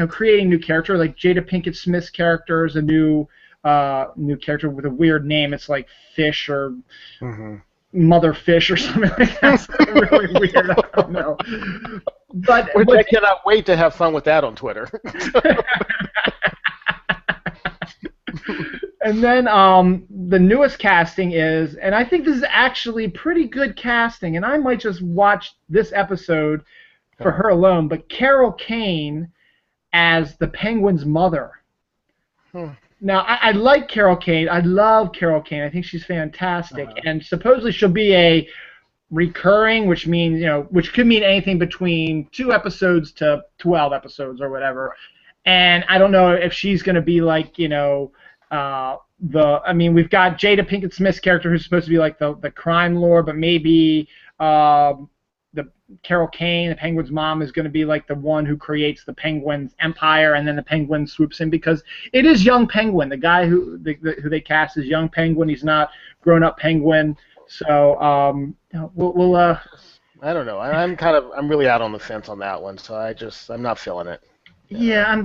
creating new character. Like Jada Pinkett Smith's character is a new character with a weird name. It's like Fish or. Mother Fish or something like that. Something really weird. I don't know. But I cannot wait to have fun with that on Twitter. And then the newest casting is, and I think this is actually pretty good casting, and I might just watch this episode for her alone, but Carol Kane as the Penguin's mother. Now, I like Carol Kane. I love Carol Kane. I think she's fantastic. And supposedly she'll be a recurring, which means, which could mean anything between 2 episodes to 12 episodes or whatever. And I don't know if she's going to be like, we've got Jada Pinkett Smith's character who's supposed to be like the crime lord, but maybe the Carol Kane, the Penguin's mom, is going to be like the one who creates the Penguin's empire, and then the Penguin swoops in because it is young Penguin. The guy who they cast is young Penguin. He's not grown-up Penguin. So we'll I don't know. I'm really out on the fence on that one. So I'm not feeling it. Yeah,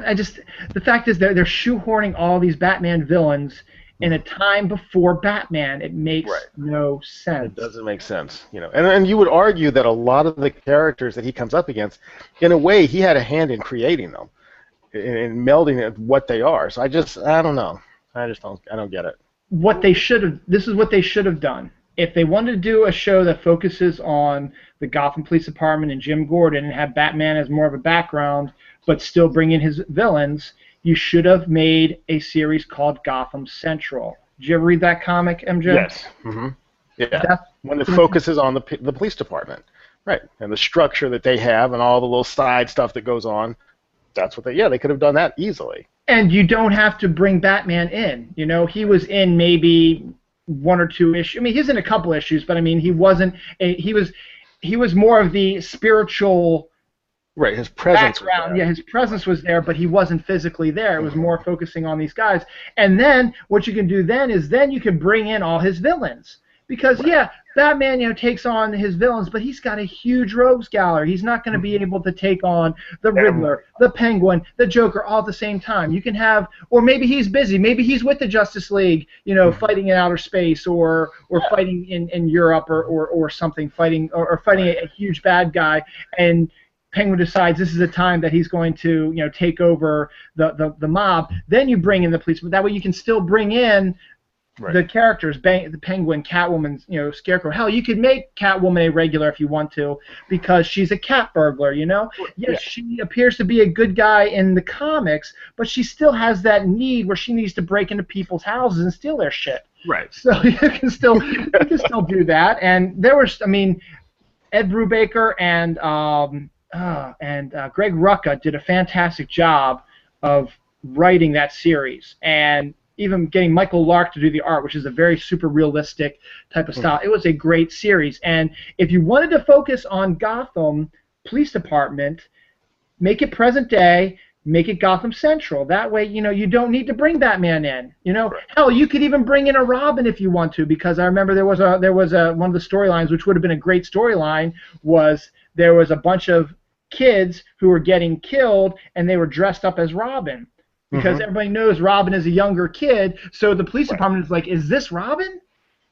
I just the fact is they're shoehorning all these Batman villains in a time before Batman. It makes Right. no It sense. doesn't make sense, And you would argue that a lot of the characters that he comes up against, in a way, he had a hand in creating them, in melding it what they are. So I don't know. I don't get it. This is what they should have done. If they wanted to do a show that focuses on the Gotham Police Department and Jim Gordon and have Batman as more of a background, but still bring in his villains, you should have made a series called Gotham Central. Did you ever read that comic, MJ? Yes. Mm-hmm. Yeah. That's, When it focuses on the police department, right, and the structure that they have and all the little side stuff that goes on, that's what they could have done that easily. and you don't have to bring Batman in. He was in maybe one or two issues. I mean, he's in a couple issues, but I mean, he wasn't. He was more of the spiritual. Right, his presence background. was there. Yeah, his presence was there, but he wasn't physically there. It was more focusing on these guys. And then what you can do then is you can bring in all his villains. Because Batman, takes on his villains, but he's got a huge rogues gallery. He's not going to be able to take on the Riddler, the Penguin, the Joker all at the same time. You can have, or maybe he's busy. Maybe he's with the Justice League, fighting in outer space, or fighting in Europe, or something, fighting a huge bad guy, and Penguin decides this is the time that he's going to, take over the mob. Then you bring in the police, but that way you can still bring in the characters, the Penguin, Catwoman, Scarecrow. Hell, you could make Catwoman a regular if you want to, because she's a cat burglar, Yes, she appears to be a good guy in the comics, but she still has that need where she needs to break into people's houses and steal their shit. Right. So you can still do that. And there was, Ed Brubaker and Greg Rucka did a fantastic job of writing that series, and even getting Michael Lark to do the art, which is a very super realistic type of style. It was a great series. And if you wanted to focus on Gotham Police Department, make it present day, make it Gotham Central. That way, you don't need to bring Batman in. Hell, you could even bring in a Robin if you want to, because I remember there was one of the storylines, which would have been a great storyline, was there was a bunch of kids who were getting killed, and they were dressed up as Robin. Because everybody knows Robin is a younger kid, so the police department is like, is this Robin?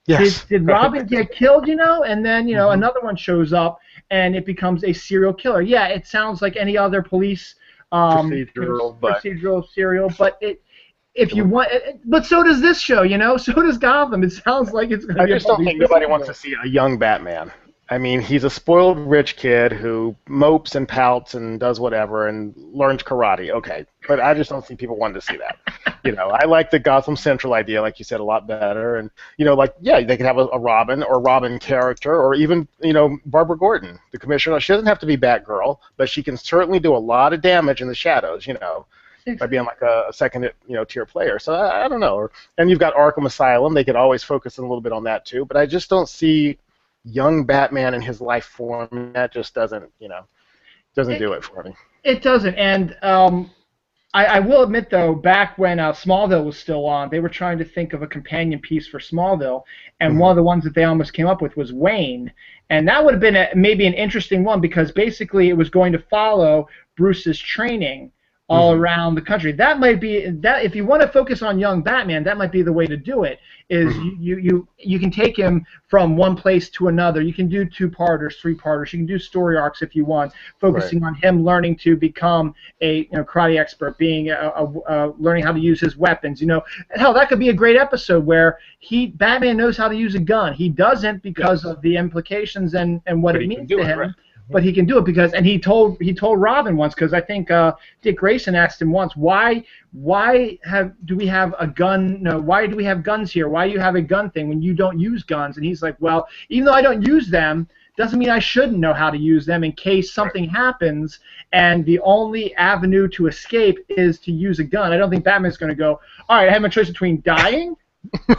Yes. Did Robin get killed, And then, another one shows up, and it becomes a serial killer. Yeah, it sounds like any other police procedural serial, but if you want, but so does this show, So does Gotham. It sounds like it's going to be. I just don't think nobody wants to see a young Batman. I mean, he's a spoiled rich kid who mopes and pouts and does whatever and learns karate. Okay, but I just don't see people wanting to see that. I like the Gotham Central idea, like you said, a lot better. And they could have a Robin or Robin character, or even Barbara Gordon, the commissioner. She doesn't have to be Batgirl, but she can certainly do a lot of damage in the shadows. By being like a second tier player. So I don't know. And you've got Arkham Asylum. They could always focus a little bit on that too. But I just don't see young Batman in his life form. That just doesn't do it for me. It doesn't. And I will admit, though, back when Smallville was still on, they were trying to think of a companion piece for Smallville, and one of the ones that they almost came up with was Wayne. And that would have been maybe an interesting one, because basically it was going to follow Bruce's training all around the country. That might be that. If you want to focus on young Batman, that might be the way to do it. Is you can take him from one place to another. You can do 2-parters, 3-parters. You can do story arcs if you want, focusing on him learning to become a karate expert, being learning how to use his weapons. Hell, that could be a great episode where Batman knows how to use a gun. He doesn't because of the implications and what it means to him. Right. But he can do it because, and he told Robin once, because I think Dick Grayson asked him once, why do we have a gun? No, why do we have guns here? Why do you have a gun thing when you don't use guns? And he's like, well, even though I don't use them, doesn't mean I shouldn't know how to use them in case something happens, and the only avenue to escape is to use a gun. I don't think Batman's going to go, all right, I have a choice between dying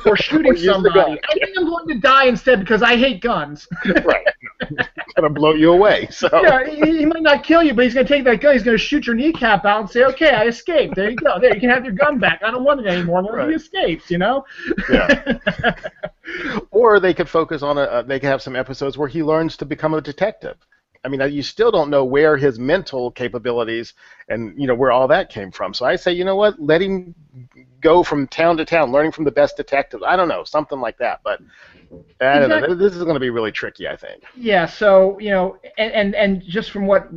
or shooting somebody. I think I'm going to die instead because I hate guns. Right. It's going to blow you away. So. Yeah, he might not kill you, but he's going to take that gun, he's going to shoot your kneecap out and say, okay, I escaped. There you go. There, you can have your gun back. I don't want it anymore. Well, he escapes, Yeah. Or they could focus on they could have some episodes where he learns to become a detective. I mean, you still don't know where his mental capabilities and where all that came from. So I say, you know what? Let him go from town to town, learning from the best detectives. I don't know, something like that. But I don't know. Exactly. This is going to be really tricky, I think. Yeah, so and just from what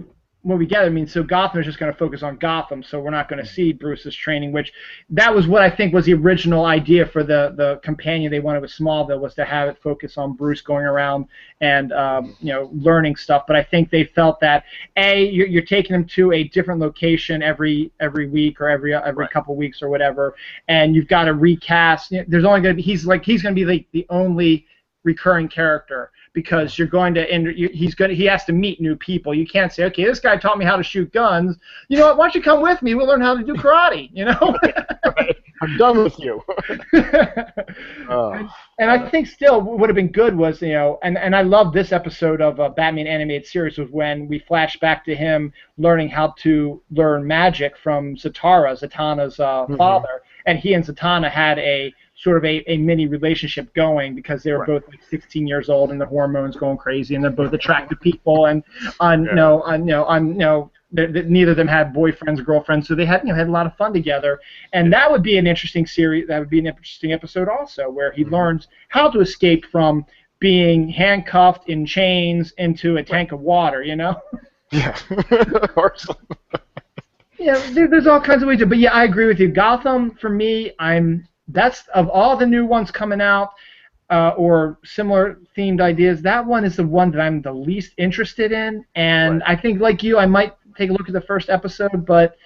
we get, I mean, so Gotham is just going to focus on Gotham, so we're not going to see Bruce's training, which that was what I think was the original idea for the companion they wanted with Smallville, was to have it focus on Bruce going around and learning stuff. But I think they felt that you're taking him to a different location every week or every Right. couple weeks or whatever, and you've got to recast. There's only going to be he's going to be the only recurring character, because you're going to he has to meet new people. You can't say, okay, this guy taught me how to shoot guns. You know what? Why don't you come with me? We'll learn how to do karate. Right. I'm done with you. And I think still what would have been good was, and I love this episode of Batman animated series, was when we flash back to him learning how to learn magic from Zatanna's father, and he and Zatanna had a sort of a mini relationship going, because they were both like 16 years old and the hormones going crazy, and they're both attractive people, and neither of them had boyfriends, girlfriends, so they had had a lot of fun together, and that would be an interesting series. That would be an interesting episode also, where he learns how to escape from being handcuffed in chains into a tank of water. Yeah. Yeah, there's all kinds of ways to. But yeah, I agree with you. Gotham, for me, that's of all the new ones coming out, or similar themed ideas, that one is the one that I'm the least interested in. And I think, like you, I might take a look at the first episode, but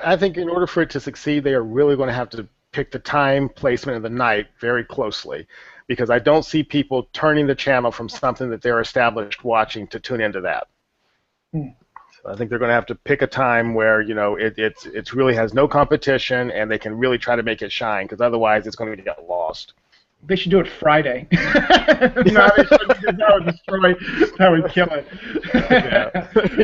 I think in order for it to succeed, they are really going to have to pick the time, placement of the night very closely, because I don't see people turning the channel from something that they're established watching to tune into that. I think they're going to have to pick a time where it really has no competition, and they can really try to make it shine, because otherwise it's going to get lost. They should do it Friday. That would kill it.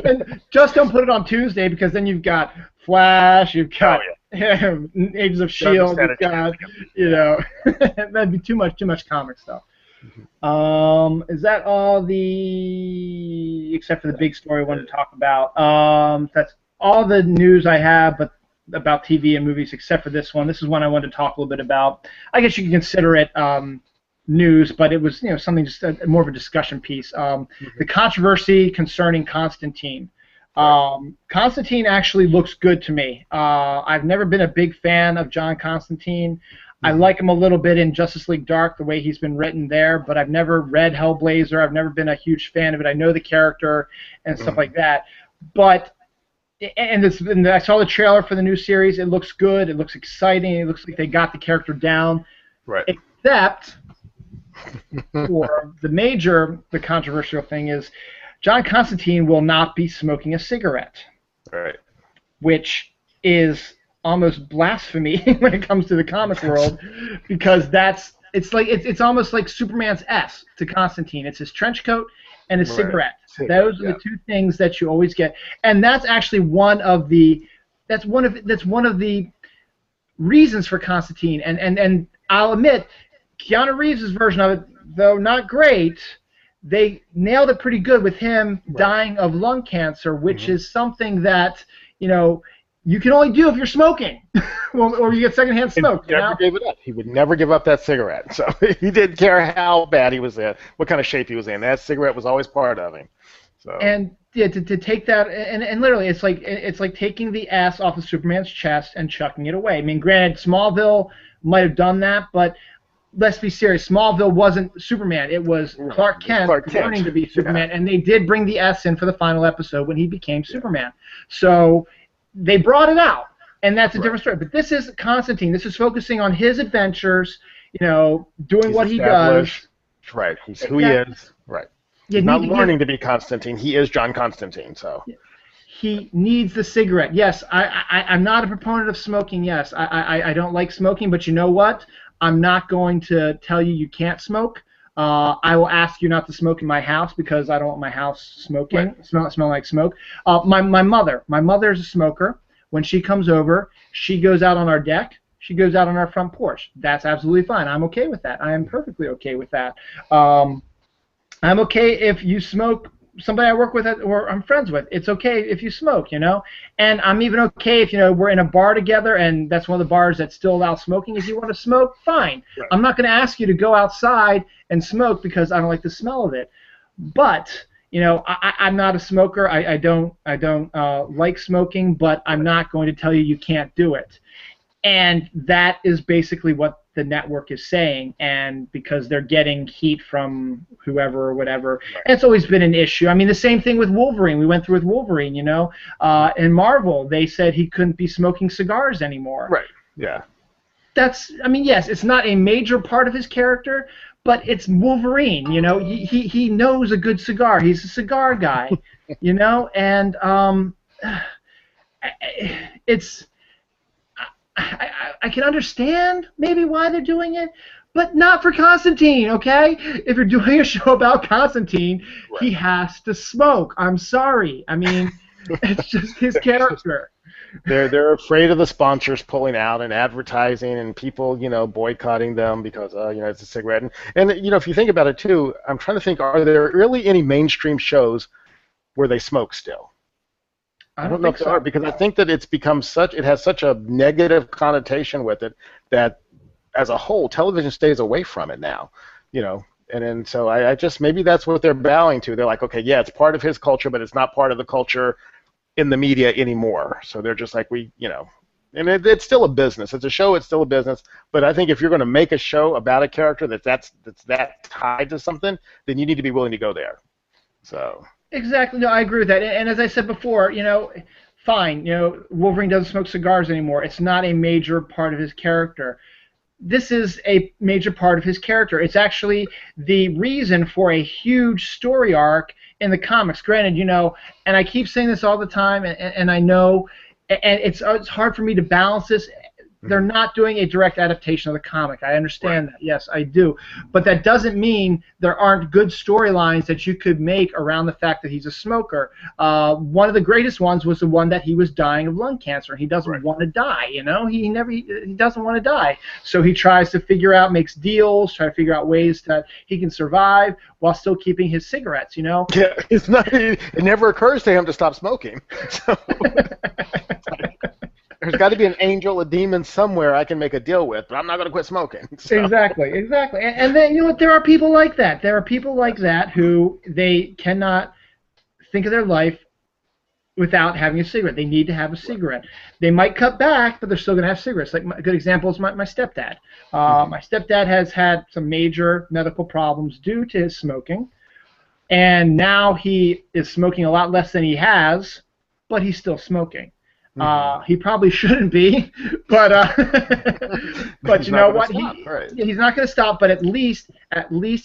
And just don't put it on Tuesday, because then you've got Flash, you've got Agents of S.H.I.E.L.D., you've got, that'd be too much comic stuff. Is that all except for the big story I wanted to talk about? That's all the news I have, but about TV and movies, except for this one. This is one I wanted to talk a little bit about. I guess you can consider it news, but it was something just more of a discussion piece. The controversy concerning Constantine. Constantine actually looks good to me. I've never been a big fan of John Constantine. I like him a little bit in Justice League Dark, the way he's been written there, but I've never read Hellblazer. I've never been a huge fan of it. I know the character and stuff like that. But and I saw the trailer for the new series. It looks good. It looks exciting. It looks like they got the character down. Right. Except for the controversial thing is John Constantine will not be smoking a cigarette. Right. Which is almost blasphemy when it comes to the comic world, because it's almost like Superman's S to Constantine. It's his trench coat and his cigarette. Those are the two things that you always get, and that's actually one of the reasons for Constantine. And I'll admit, Keanu Reeves' version of it, though not great, they nailed it pretty good with him dying of lung cancer, which is something that you can only do if you're smoking, or you get secondhand smoke. He never gave it up. He would never give up that cigarette. So he didn't care how bad he was in, what kind of shape he was in. That cigarette was always part of him. So. And yeah, to take that, and literally, it's like taking the S off of Superman's chest and chucking it away. I mean, granted, Smallville might have done that, but let's be serious. Smallville wasn't Superman. It was Clark Kent learning to be Superman, and they did bring the S in for the final episode when he became Superman. So they brought it out, and that's a different story. But this is Constantine. This is focusing on his adventures, doing what he does. Right. He's who he is. Right. He's not learning to be Constantine. He is John Constantine. So he needs the cigarette. Yes, I'm not a proponent of smoking. Yes, I don't like smoking. But you know what? I'm not going to tell you can't smoke. I will ask you not to smoke in my house, because I don't want my house smoking, smell like smoke. My mother is a smoker. When she comes over, she goes out on our deck. She goes out on our front porch. That's absolutely fine. I'm okay with that. I am perfectly okay with that. I'm okay if you smoke. Somebody I work with or I'm friends with, it's okay if you smoke, you know. And I'm even okay if we're in a bar together and that's one of the bars that still allows smoking. If you want to smoke, fine. Right. I'm not going to ask you to go outside and smoke because I don't like the smell of it. But I'm not a smoker. I don't like smoking, but I'm Right. not going to tell you you can't do it. And that is basically what the network is saying, and because they're getting heat from whoever or whatever, Right. and it's always been an issue. I mean, the same thing with Wolverine. We went through with Wolverine, in Marvel, they said he couldn't be smoking cigars anymore. Right. Yeah. I mean, yes, it's not a major part of his character, but it's Wolverine. He knows a good cigar. He's a cigar guy, and it's I can understand maybe why they're doing it, but not for Constantine, okay? If you're doing a show about Constantine, he Right. has to smoke. I'm sorry. I mean, it's just his character. They're afraid of the sponsors pulling out and advertising and people, boycotting them because it's a cigarette. And if you think about it too, I'm trying to think, are there really any mainstream shows where they smoke still? I I don't don't know think if there are so. because I think that it has such a negative connotation with it that as a whole, television stays away from it now, you know. And then so I just maybe that's what they're bowing to. They're like, okay, yeah, it's part of his culture, but it's not part of the culture in the media anymore. So they're just like and it's still a business. It's a show. It's still a business. But I think if you're going to make a show about a character that's that tied to something, then you need to be willing to go there. So Exactly. No, I agree with that. And as I said before, fine. Wolverine doesn't smoke cigars anymore. It's not a major part of his character. This is a major part of his character. It's actually the reason for a huge story arc in the comics. Granted, and I keep saying this all the time, and I know, and it's hard for me to balance this. They're mhm. not doing a direct adaptation of the comic. I Right. understand that. Yes, I do. But that doesn't mean there aren't good storylines that you could make around the fact that he's a smoker. One of the greatest ones was the one that he was dying of lung cancer. He doesn't Right. want to die. He doesn't want to die. So he tries to figure out, makes deals, try to figure out ways that he can survive while still keeping his cigarettes. Yeah, it's not. It never occurs to him to stop smoking. So there's got to be an angel, a demon somewhere I can make a deal with, but I'm not going to quit smoking. So Exactly, exactly. And then what? There are people like that. There are people like yes. that who they cannot think of their life without having a cigarette. They need to have a Right. cigarette. They might cut back, but they're still going to have cigarettes. Like a good example is my stepdad. Hmm. My stepdad has had some major medical problems due to his smoking, and now he is smoking a lot less than he has, but he's still smoking. Hmm. He probably shouldn't be, but But but he's you not know going to what? stop. Right. He's not going to stop, but at least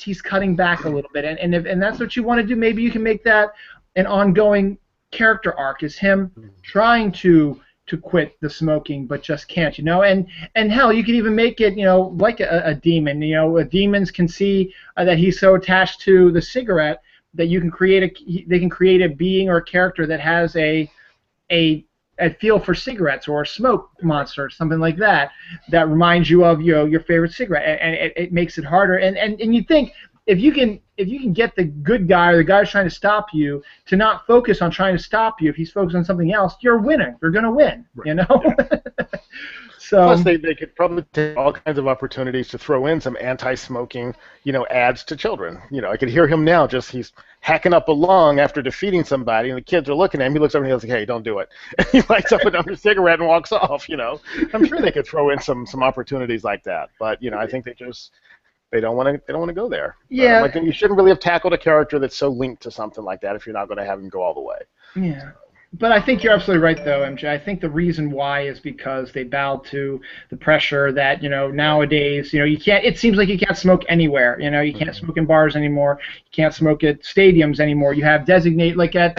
he's cutting back a little bit, and that's what you want to do. Maybe you can make that an ongoing character arc, is him trying to quit the smoking but just can't, and hell, you could even make it, like a demon. Demons can see that he's so attached to the cigarette that they can create a being or a character that has a a feel for cigarettes or a smoke monster or something like that that reminds you of your favorite cigarette, and it makes it harder, and you think if you can get the good guy or the guy who's trying to stop you to not focus on trying to stop you, if he's focused on something else, you're winning. You're going to win, Right. you know. Yeah. Plus, So they could probably take all kinds of opportunities to throw in some anti-smoking, ads to children. I could hear him now. Just he's hacking up a lung after defeating somebody, and the kids are looking at him. He looks over and he's like, "Hey, don't do it." And he lights up another cigarette and walks off. I'm sure they could throw in some opportunities like that. But I think they don't want to go there. But I'm yeah, like, then you shouldn't really have tackled a character that's so linked to something like that if you're not going to have him go all the way. yeah. But I think you're absolutely right, though, MJ. I think the reason why is because they bowed to the pressure that Right. nowadays you can't. It seems like you can't smoke anywhere. You can't Hmm. smoke in bars anymore. You can't smoke at stadiums anymore. You have designate like at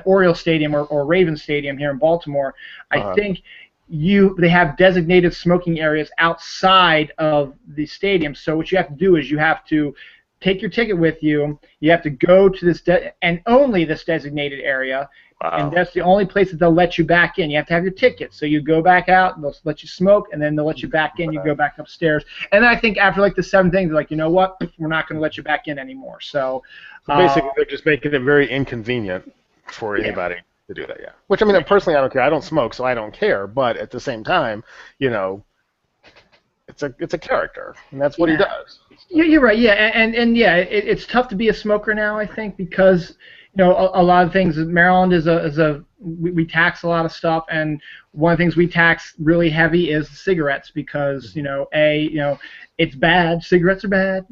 Oriole Stadium or Raven Stadium here in Baltimore. I Uh-huh. think they have designated smoking areas outside of the stadium. So what you have to do is you have to take your ticket with you. You have to go to this and only this designated area. Wow. And that's the only place that they'll let you back in. You have to have your ticket. So you go back out, they'll let you smoke, and then they'll let you back in. You go back upstairs. And then I think after like the 7th thing, they're like, you know what? We're not going to let you back in anymore. So basically, they're just making it very inconvenient for anybody to do that. Yeah. Which, I mean, personally, I don't care. I don't smoke, so I don't care. But at the same time, you know, it's a character, and that's what he does. You're right. Yeah, and yeah, it's tough to be a smoker now. I think because a lot of things. Maryland is we tax a lot of stuff, and one of the things we tax really heavy is cigarettes because it's bad. Cigarettes are bad.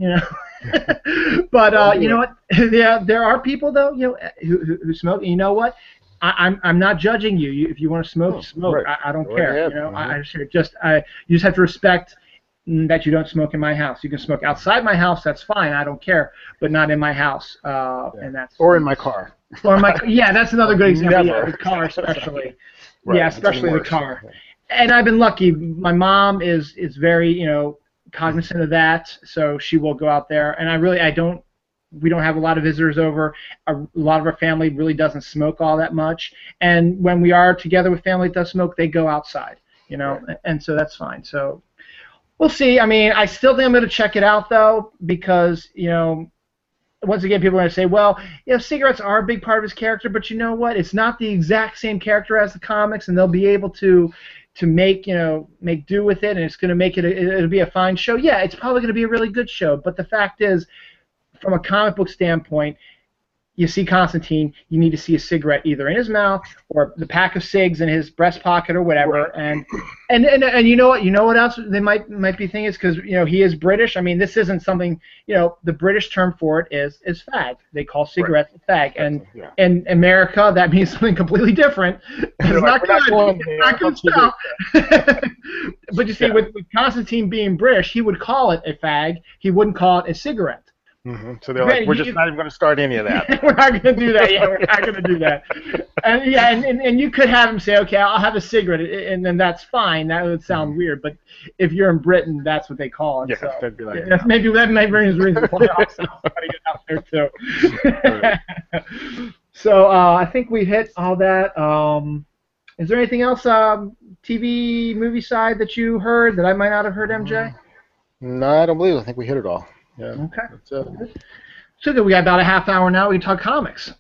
But you know what? Yeah, there are people though who smoke. And you know what? I'm not judging you. If you want to smoke, smoke. Right. I don't care. You just have to respect that you don't smoke in my house. You can smoke outside my house, that's fine, I don't care, but not in my house. And that's or in my car. Or that's another good example. Never. Yeah, the car especially. Right. Yeah, especially the car. And I've been lucky. My mom is very cognizant of that, so she will go out there. And we don't have a lot of visitors over. A lot of our family really doesn't smoke all that much. And when we are together with family that does smoke, they go outside. Right. And so that's fine. So we'll see. I mean, I still think I'm going to check it out, though, because, once again, people are going to say, well, cigarettes are a big part of his character, but you know what? It's not the exact same character as the comics, and they'll be able to make do with it, and it's going to make it'll be a fine show. Yeah, it's probably going to be a really good show, but the fact is, from a comic book standpoint, you see Constantine, you need to see a cigarette either in his mouth or the pack of cigs in his breast pocket or whatever. Right. And you know what? You know what else they might be thinking is because he is British. I mean, this isn't something. The British term for it is fag. They call cigarettes a fag, and in America that means something completely different. It's not good. It's not good stuff. But you see, with Constantine being British, he would call it a fag. He wouldn't call it a cigarette. Mm-hmm. So they're like, we're just not even going to start any of that. We're not going to do that. Yeah, we're not going to do that. And you could have him say, okay, I'll have a cigarette, and then that's fine. That would sound weird, but if you're in Britain, that's what they call it. Yeah, so that'd be like, maybe that might be his reason why I was trying to get out there too. So I think we hit all that. Is there anything else, TV, movie side that you heard that I might not have heard, MJ? No, I don't believe it. I think we hit it all. Yeah. Okay. So good. We got about a half hour now. We can talk comics.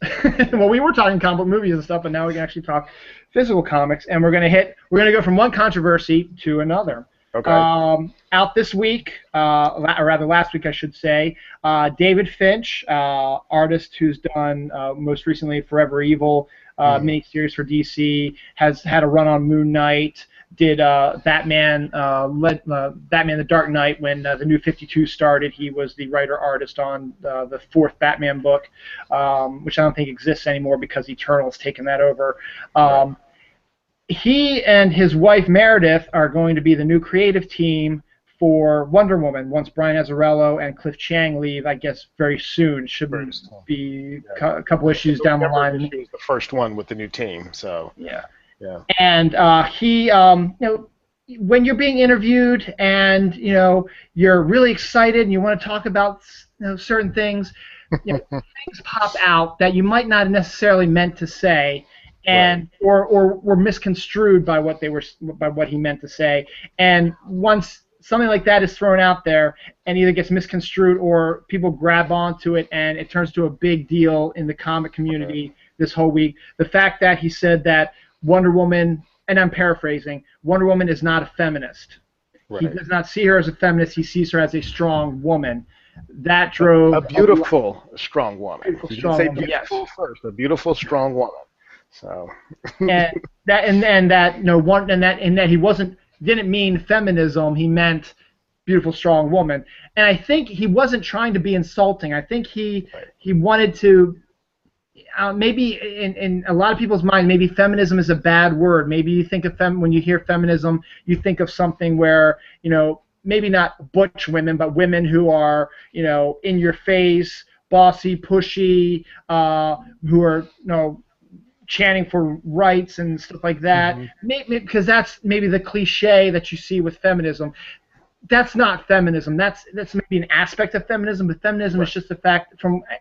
Well, we were talking comic book movies and stuff, but now we can actually talk physical comics. And we're gonna go from one controversy to another. Okay. Out this week, or rather last week, I should say, David Finch, artist who's done most recently Forever Evil miniseries for DC, has had a run on Moon Knight. Did Batman, Batman the Dark Knight when the New 52 started. He was the writer-artist on the 4th Batman book, which I don't think exists anymore because Eternal's taken that over. He and his wife Meredith are going to be the new creative team for Wonder Woman once Brian Azzarello and Cliff Chiang leave, I guess very soon. Shouldn't be a couple issues down the line. He was the first one with the new team, so... Yeah. Yeah. And he, when you're being interviewed and you're really excited and you want to talk about certain things, things pop out that you might not necessarily meant to say, and or were misconstrued by what he meant to say. And once something like that is thrown out there and either gets misconstrued or people grab onto it and it turns to a big deal in the comic community this whole week, the fact that he said that Wonder Woman, and I'm paraphrasing, Wonder Woman is not a feminist. Right. He does not see her as a feminist. He sees her as a strong woman. That drove a beautiful, strong woman. Beautiful, strong woman. Beautiful yes. First, a beautiful, strong woman. So. and that he didn't mean feminism. He meant beautiful, strong woman. And I think he wasn't trying to be insulting. I think he wanted to. Maybe in a lot of people's mind, maybe feminism is a bad word. Maybe you think of when you hear feminism, you think of something where maybe not butch women, but women who are in your face, bossy, pushy, who are chanting for rights and stuff like that. Maybe, because that's maybe the cliche that you see with feminism. that's not feminism. That's maybe an aspect of feminism, but feminism is just the fact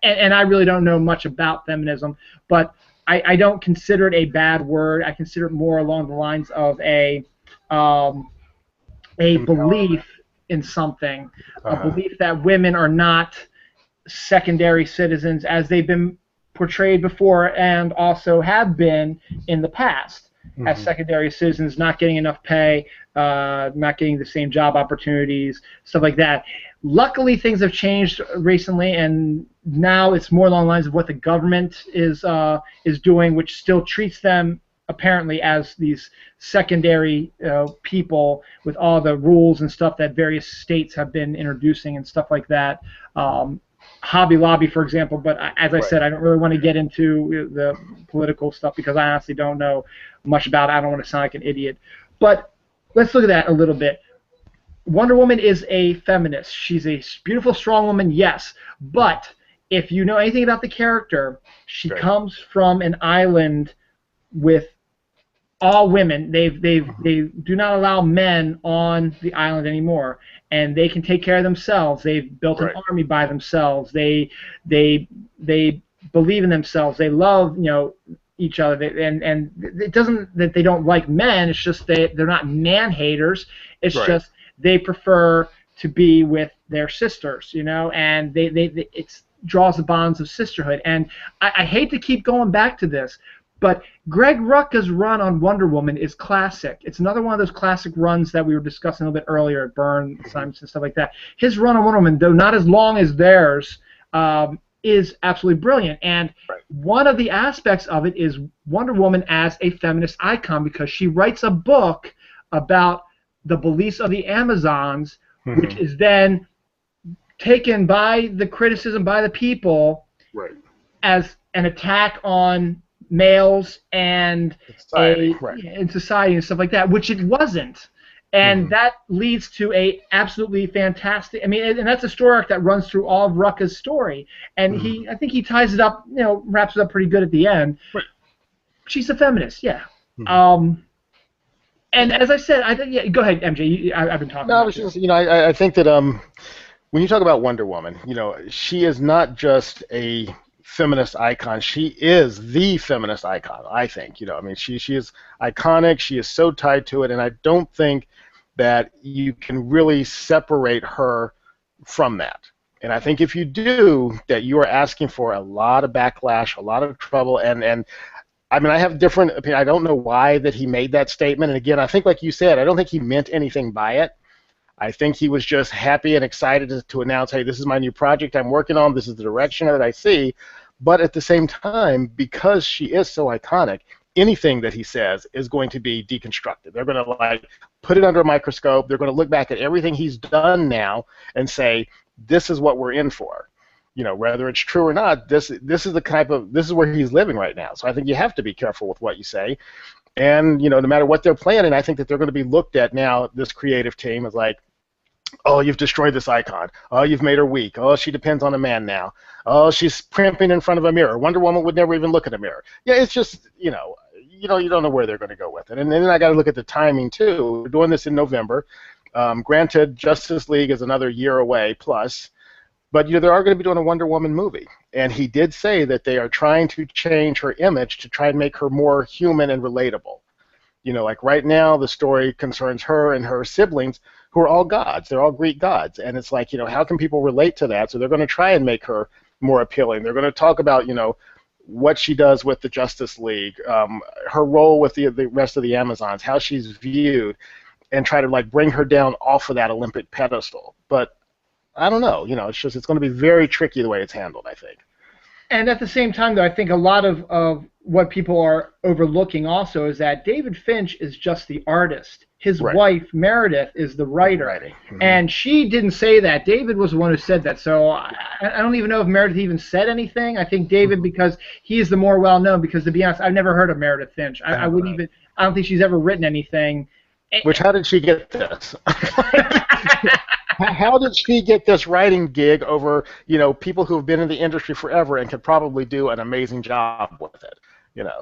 and I really don't know much about feminism, but I don't consider it a bad word. I consider it more along the lines of a belief in something, a belief that women are not secondary citizens as they've been portrayed before and also have been in the past as secondary citizens, not getting enough pay, not getting the same job opportunities, stuff like that. Luckily, things have changed recently, and now it's more along the lines of what the government is doing, which still treats them apparently as these secondary people with all the rules and stuff that various states have been introducing and stuff like that. Hobby Lobby, for example, but as I said, I don't really want to get into the political stuff because I honestly don't know much about it. I don't want to sound like an idiot. But let's look at that a little bit. Wonder Woman is a feminist. She's a beautiful, strong woman, yes. But if you know anything about the character, she comes from an island with all women. They do not allow men on the island anymore, and they can take care of themselves. They've built an army by themselves. They believe in themselves. They love each other. And it doesn't that they don't like men. It's just they're not man haters. It's just they prefer to be with their sisters, and it draws the bonds of sisterhood. And I hate to keep going back to this, but Greg Rucka's run on Wonder Woman is classic. It's another one of those classic runs that we were discussing a little bit earlier at Byrne, Simonson, stuff like that. His run on Wonder Woman, though not as long as theirs, is absolutely brilliant. And one of the aspects of it is Wonder Woman as a feminist icon, because she writes a book about the beliefs of the Amazons, which is then taken by the criticism by the people as an attack on males and in society and stuff like that, which it wasn't. And that leads to a absolutely fantastic. I mean, and that's a story arc that runs through all of Rucka's story, and I think he ties it up, wraps it up pretty good at the end. She's a feminist, yeah. And as I said, go ahead, MJ. I've been talking. No, I was just, I think that when you talk about Wonder Woman, she is not just a feminist icon. She is the feminist icon, I think. I mean, she is iconic. She is so tied to it, and I don't think that you can really separate her from that. And I think if you do, that you are asking for a lot of backlash, a lot of trouble, and I mean, I have different opinion. I don't know why that he made that statement. And again, I think, like you said, I don't think he meant anything by it. I think he was just happy and excited to announce, hey, this is my new project I'm working on. This is the direction that I see. But at the same time, because she is so iconic, anything that he says is going to be deconstructed. They're going to put it under a microscope. They're going to look back at everything he's done now and say, this is what we're in for. Whether it's true or not, this is this is where he's living right now. So I think you have to be careful with what you say. And, no matter what they're planning, I think that they're going to be looked at now, this creative team, as like, oh, you've destroyed this icon. Oh, you've made her weak. Oh, she depends on a man now. Oh, she's primping in front of a mirror. Wonder Woman would never even look at a mirror. Yeah, it's just, you don't know where they're going to go with it. And then I got to look at the timing, too. We're doing this in November. Granted, Justice League is another year away plus. But, they are going to be doing a Wonder Woman movie. And he did say that they are trying to change her image to try and make her more human and relatable. Like right now, the story concerns her and her siblings, who are all gods. They're all Greek gods. And it's like, how can people relate to that? So they're going to try and make her more appealing. They're going to talk about, what she does with the Justice League, her role with the rest of the Amazons, how she's viewed, and try to, bring her down off of that Olympic pedestal. But I don't know. It's going to be very tricky the way it's handled, I think. And at the same time, though, I think a lot of what people are overlooking also is that David Finch is just the artist. His wife, Meredith, is the writer. And she didn't say that. David was the one who said that. So I don't even know if Meredith even said anything. I think David, because he is the more well-known, because to be honest, I've never heard of Meredith Finch. I don't think she's ever written anything. Which, how did she get this? How did she get this writing gig over, people who have been in the industry forever and could probably do an amazing job with it?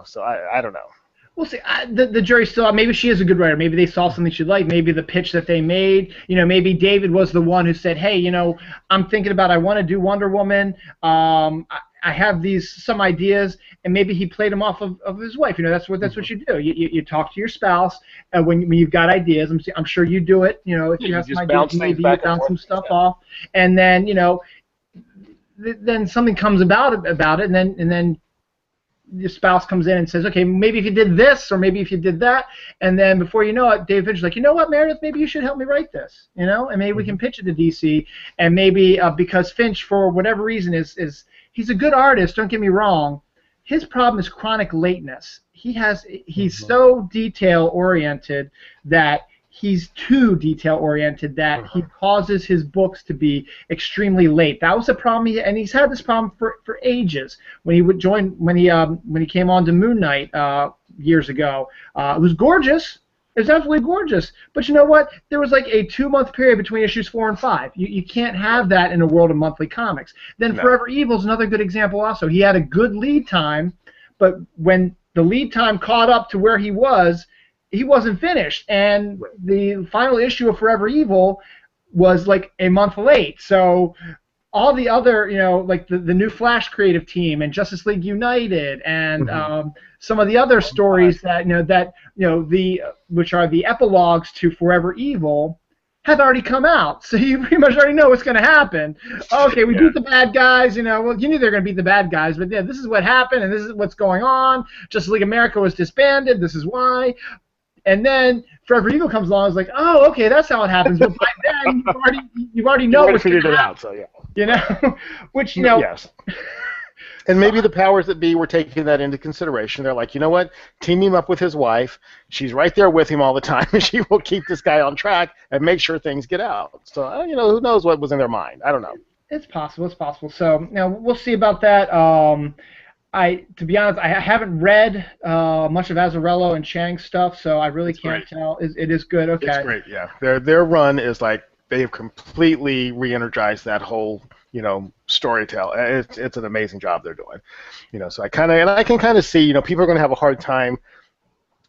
So I don't know. We'll see. The jury's still out. Maybe she is a good writer. Maybe they saw something she liked. Maybe the pitch that they made, maybe David was the one who said, hey, I'm thinking about, I want to do Wonder Woman. I have some ideas, and maybe he played them off of his wife. That's what you do. You talk to your spouse when you've got ideas. I'm sure you do it. If you have some ideas, maybe you bounce some stuff off, and then then something comes about it, and then your spouse comes in and says, okay, maybe if you did this, or maybe if you did that, and then before you know it, Dave Fincher's like, you know what, Meredith, maybe you should help me write this, and maybe we can pitch it to DC, and maybe because Finch, for whatever reason, he's a good artist, don't get me wrong, his problem is chronic lateness. He's so detail-oriented that he's too detail-oriented that he causes his books to be extremely late. That was a problem, and he's had this problem for ages. When he came on to Moon Knight years ago, it was gorgeous. It was absolutely gorgeous. But you know what? There was like a 2-month period between issues 4 and 5. You can't have that in a world of monthly comics. Then No. Forever Evil is another good example also. He had a good lead time, but when the lead time caught up to where he wasn't finished, and the final issue of Forever Evil was like a month late. So all the other, like the new Flash creative team and Justice League United and some of the other stories that which are the epilogues to Forever Evil have already come out. So you pretty much already know what's going to happen. Okay, we beat the bad guys, well, you knew they were going to beat the bad guys, but yeah, this is what happened and this is what's going on. Justice League America was disbanded. This is why. And then Forever Evil comes along. I was like, oh, okay, that's how it happens. But by then, you already know what's going to happen. So yeah. Which Yes. And maybe the powers that be were taking that into consideration. They're like, you know what? Team him up with his wife. She's right there with him all the time, and she will keep this guy on track and make sure things get out. So who knows what was in their mind? I don't know. It's possible. It's possible. So we'll see about that. To be honest, I haven't read much of Azzarello and Chang's stuff, so I really can't tell. It is good. Okay. It's great. Yeah. Their run is like they have completely re-energized that whole storytelling. It's an amazing job they're doing. So I can kind of see people are going to have a hard time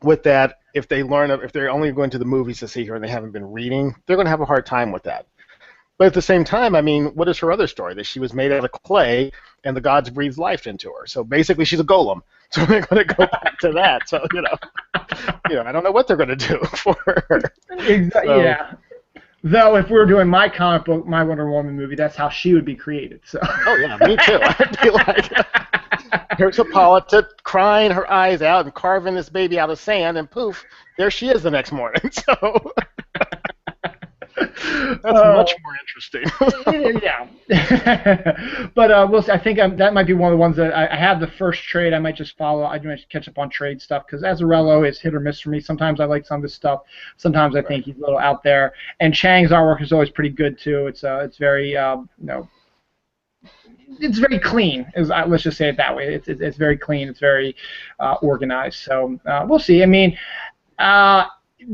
with that if they're only going to the movies to see her and they haven't been reading. They're going to have a hard time with that. But at the same time, I mean, what is her other story? That she was made out of clay and the gods breathed life into her. So basically, she's a golem. So they're going to go back to that. So I don't know what they're going to do for her. Exactly. Yeah. Though, if we were doing my comic book, my Wonder Woman movie, that's how she would be created. So. Oh yeah, me too. I'd be like, here's Hippolyta crying her eyes out and carving this baby out of sand, and poof, there she is the next morning. So. That's much more interesting. Yeah. But we'll see. I think that might be one of the ones that I have the first trade. I might just follow. I might catch up on trade stuff because Azzarello is hit or miss for me. Sometimes I like some of his stuff. Sometimes I think he's a little out there. And Chang's artwork is always pretty good too. It's very it's very clean. Let's just say it that way. It's very clean. It's very organized. So we'll see. I mean.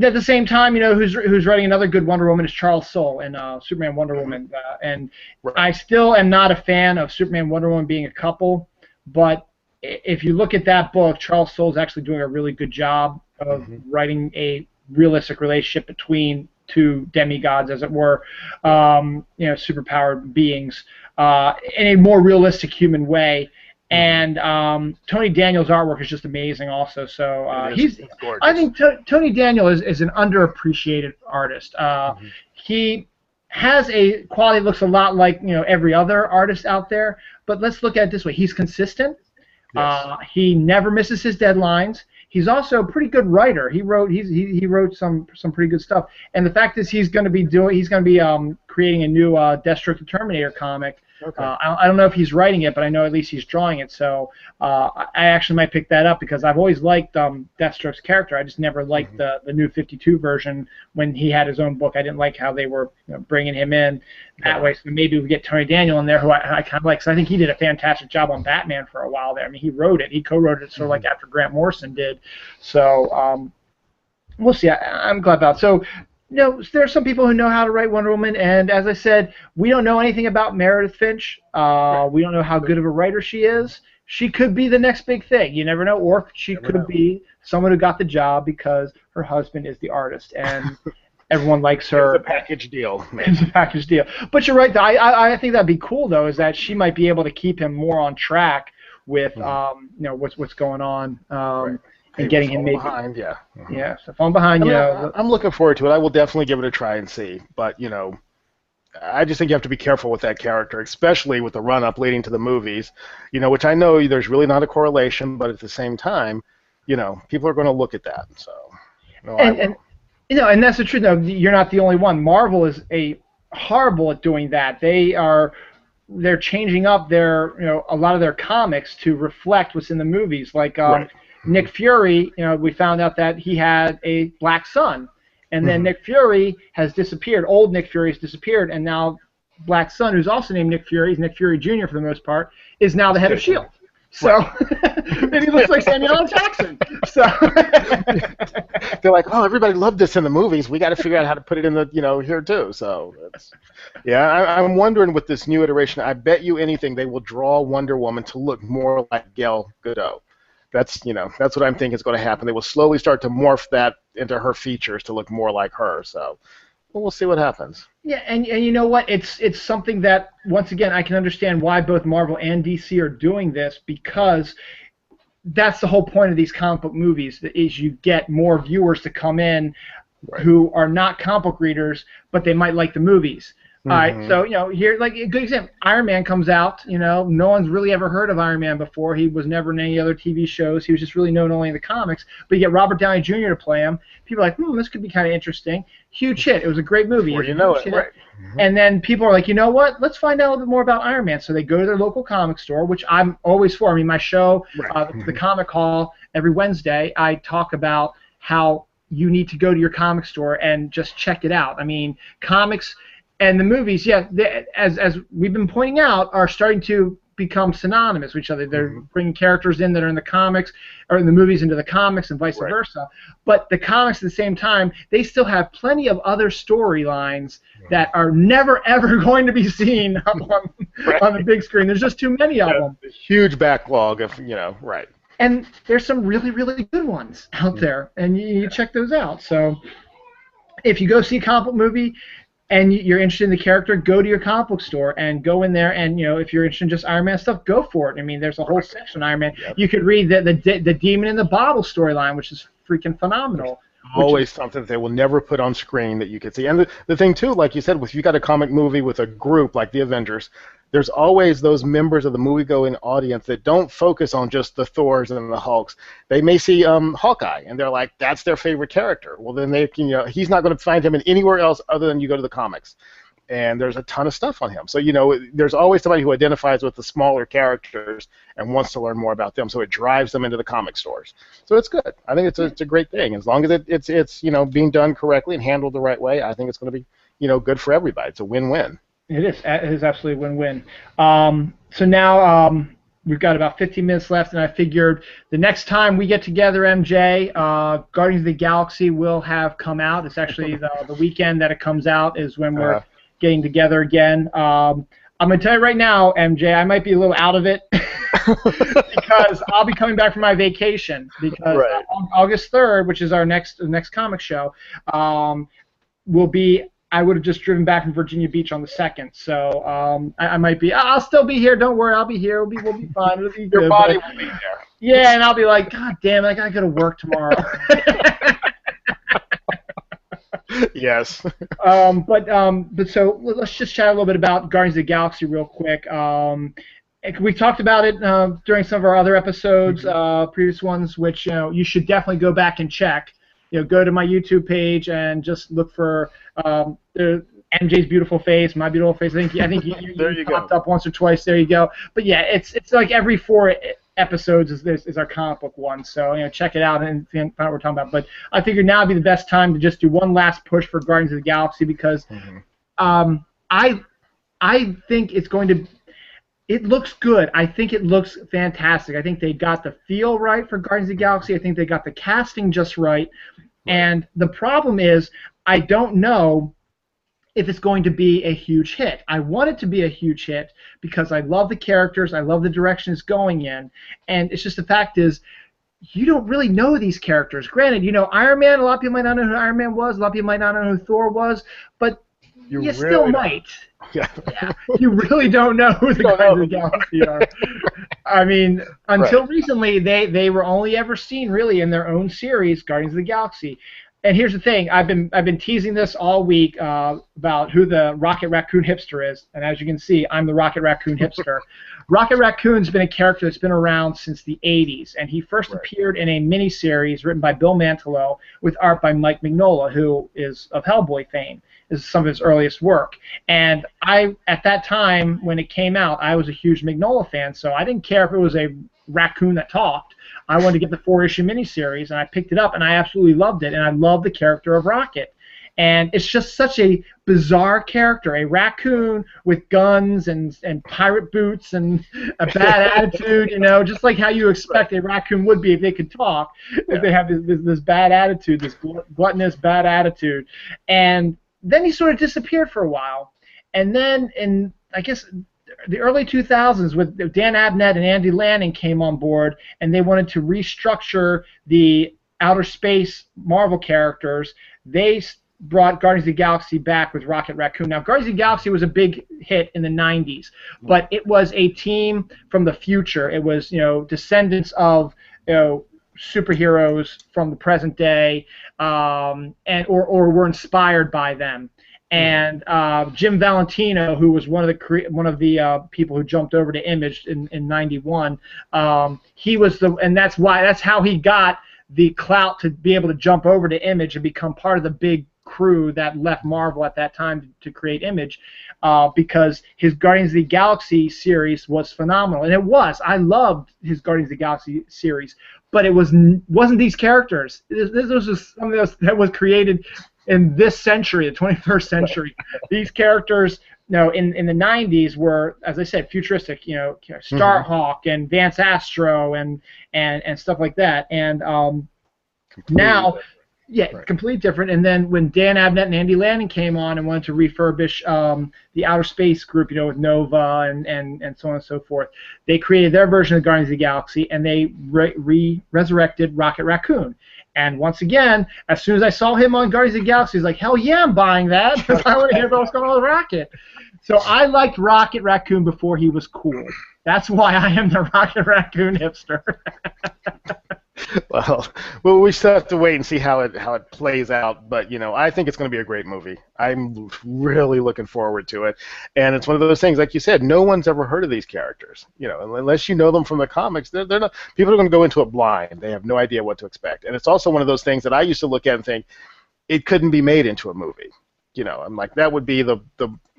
At the same time, who's writing another good Wonder Woman is Charles Soule in Superman Wonder Woman, and I still am not a fan of Superman Wonder Woman being a couple, but if you look at that book, Charles Soule is actually doing a really good job of writing a realistic relationship between two demigods, as it were, superpowered beings, in a more realistic human way. And Tony Daniel's artwork is just amazing also. So it's gorgeous. I think Tony Daniel is an underappreciated artist. He has a quality that looks a lot like every other artist out there. But let's look at it this way: he's consistent. Yes. He never misses his deadlines. He's also a pretty good writer. He wrote some pretty good stuff. And the fact is, he's going to be creating a new Deathstroke the Terminator comic. Okay. I don't know if he's writing it, but I know at least he's drawing it. So I actually might pick that up because I've always liked Deathstroke's character. I just never liked the new 52 version when he had his own book. I didn't like how they were bringing him in that way. So maybe we get Tony Daniel in there, who I kind of like. So I think he did a fantastic job on Batman for a while there. I mean, he wrote it. He co-wrote it sort of like after Grant Morrison did. So we'll see. I'm glad about it. So. There are some people who know how to write Wonder Woman, and as I said, we don't know anything about Meredith Finch. We don't know how good of a writer she is. she could be the next big thing. You never know. Or she could be someone who got the job because her husband is the artist and everyone likes her. It's a package deal. It's a package deal. But you're right. I think that'd be cool though. Is that she might be able to keep him more on track with what's going on and getting him maybe behind. Yeah. Yeah. So if I'm behind, I'm looking forward to it. I will definitely give it a try and see. But I just think you have to be careful with that character, especially with the run-up leading to the movies, which I know there's really not a correlation, but at the same time, people are going to look at that. So, and that's the truth. No, you're not the only one. Marvel is horrible at doing that. They're changing up a lot of their comics to reflect what's in the movies. Like Nick Fury, we found out that he had a black son. And then Nick Fury has disappeared. Old Nick Fury has disappeared, and now Black Sun, who's also named Nick Fury, he's Nick Fury Jr. for the most part, is now the head of S.H.I.E.L.D. So, and he looks like Samuel L. Jackson. So they're like, oh, everybody loved this in the movies. We got to figure out how to put it in the, here too. So, I'm wondering with this new iteration, I bet you anything they will draw Wonder Woman to look more like Gal Gadot. That's what I'm thinking is going to happen. They will slowly start to morph that into her features to look more like her. So, we'll see what happens. Yeah, and you know what? It's something that once again I can understand why both Marvel and DC are doing this, because that's the whole point of these comic book movies is you get more viewers to come in who are not comic book readers, but they might like the movies. All right, so here, like a good example, Iron Man comes out. No one's really ever heard of Iron Man before. He was never in any other TV shows. He was just really known only in the comics. But you get Robert Downey Jr. to play him. People are like, this could be kind of interesting. Huge hit. It was a great movie. Right. And then people are like, you know what? Let's find out a little bit more about Iron Man. So they go to their local comic store, which I'm always for. I mean, my show, the Comic Hall, every Wednesday, I talk about how you need to go to your comic store and just check it out. I mean, comics. And the movies, as we've been pointing out, are starting to become synonymous with each other. They're bringing characters in that are in the comics, or in the movies into the comics, and vice versa. But the comics, at the same time, they still have plenty of other storylines that are never, ever going to be seen on the big screen. There's just too many of them. A huge backlog of, And there's some really, really good ones out there, and you check those out. So if you go see a comic book movie, and you're interested in the character, go to your comic book store and go in there. And if you're interested in just Iron Man stuff, go for it. I mean, there's a whole section on Iron Man. Yep. You could read the Demon in the Bottle storyline, which is freaking phenomenal. Always something that they will never put on screen that you can see. And the thing too, like you said, if you got a comic movie with a group like the Avengers, there's always those members of the movie-going audience that don't focus on just the Thors and the Hulks. They may see Hawkeye, and they're like, that's their favorite character. Well, then they can, he's not going to find him in anywhere else other than you go to the comics. And there's a ton of stuff on him. So, there's always somebody who identifies with the smaller characters and wants to learn more about them. So it drives them into the comic stores. So it's good. I think it's a great thing. As long as it's being done correctly and handled the right way, I think it's going to be good for everybody. It's a win-win. It is. It is absolutely a win-win. So now we've got about 15 minutes left, and I figured the next time we get together, MJ, Guardians of the Galaxy will have come out. It's actually the weekend that it comes out is when we're getting together again. I'm going to tell you right now, MJ, I might be a little out of it because I'll be coming back from my vacation because August 3rd, which is our next comic show, will be. I would have just driven back from Virginia Beach on the 2nd, so I might be. I'll still be here. Don't worry, I'll be here. We'll be fine. It'll be good. Your body will be there. Yeah, and I'll be like, God damn it, I gotta go to work tomorrow. Yes. But so let's just chat a little bit about Guardians of the Galaxy real quick. We talked about it during some of our other episodes, previous ones, which you should definitely go back and check. Go to my YouTube page and just look for MJ's beautiful face, my beautiful face. I think you popped up once or twice. There you go. But yeah, it's like every 4 episodes is our comic book one. So check it out and find out what we're talking about. But I figured now would be the best time to just do one last push for Guardians of the Galaxy because I think it's going to. It looks good. I think it looks fantastic. I think they got the feel right for Guardians of the Galaxy. I think they got the casting just right. And the problem is, I don't know if it's going to be a huge hit. I want it to be a huge hit because I love the characters, I love the direction it's going in, and it's just the fact is, you don't really know these characters. Granted, you know Iron Man, a lot of people might not know who Iron Man was, a lot of people might not know who Thor was, but you still might. Yeah. Yeah, you really don't know who the Guardians of the Galaxy are. I mean, until recently, they were only ever seen really in their own series, Guardians of the Galaxy. And here's the thing: I've been teasing this all week about who the Rocket Raccoon Hipster is, and as you can see, I'm the Rocket Raccoon Hipster. Rocket Raccoon's been a character that's been around since the '80s, and he first appeared in a miniseries written by Bill Mantlo with art by Mike Mignola, who is of Hellboy fame. This is some of his earliest work. And at that time, when it came out, I was a huge Mignola fan, so I didn't care if it was a raccoon that talked. I wanted to get the 4-issue miniseries, and I picked it up, and I absolutely loved it, and I love the character of Rocket. And it's just such a bizarre character, a raccoon with guns and pirate boots and a bad attitude, you know, just like how you expect a raccoon would be if they could talk, if they have this bad attitude, this gluttonous bad attitude. And then he sort of disappeared for a while. And then in, I guess, the early 2000s, with Dan Abnett and Andy Lanning came on board, and they wanted to restructure the outer space Marvel characters. They brought Guardians of the Galaxy back with Rocket Raccoon. Now, Guardians of the Galaxy was a big hit in the 90s, but it was a team from the future. It was, you know, descendants of, you know, superheroes from the present day, or were inspired by them. And Jim Valentino, who was one of the people who jumped over to Image in '91, he was and that's how he got the clout to be able to jump over to Image and become part of the big crew that left Marvel at that time to create Image, because his Guardians of the Galaxy series was phenomenal, and it was. I loved his Guardians of the Galaxy series, but it wasn't these characters. This was just something that was created in this century, the 21st century. These characters, you know, in the 90s were, as I said, futuristic. You know, Starhawk and Vance Astro and stuff like that. And now. Yeah, completely different. And then when Dan Abnett and Andy Lanning came on and wanted to refurbish the outer space group, you know, with Nova and so on and so forth, they created their version of Guardians of the Galaxy, and they resurrected Rocket Raccoon. And once again, as soon as I saw him on Guardians of the Galaxy, I was like, hell yeah, I'm buying that, because I want to hear about what's going on with Rocket. So I liked Rocket Raccoon before he was cool. That's why I am the Rocket Raccoon Hipster. Well, we still have to wait and see how it plays out. But you know, I think it's going to be a great movie. I'm really looking forward to it. And it's one of those things, like you said, no one's ever heard of these characters. You know, unless you know them from the comics, they're not. People are going to go into it blind. They have no idea what to expect. And it's also one of those things that I used to look at and think it couldn't be made into a movie. You know, I'm like, that would be the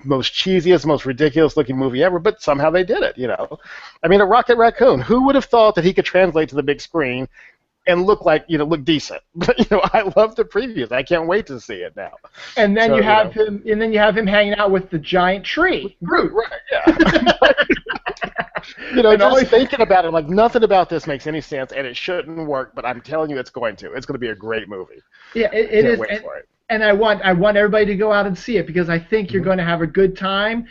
most cheesiest, most ridiculous-looking movie ever, but somehow they did it, you know. I mean, a Rocket Raccoon, who would have thought that he could translate to the big screen and look decent? But, you know, I love the previews. I can't wait to see it now. And then you have him hanging out with the giant tree. Groot, right, yeah. You know, just thinking about it, like, nothing about this makes any sense, and it shouldn't work, but I'm telling you it's going to. It's going to be a great movie. Yeah, it is. Wait for it. And I want everybody to go out and see it, because I think you're going to have a good time.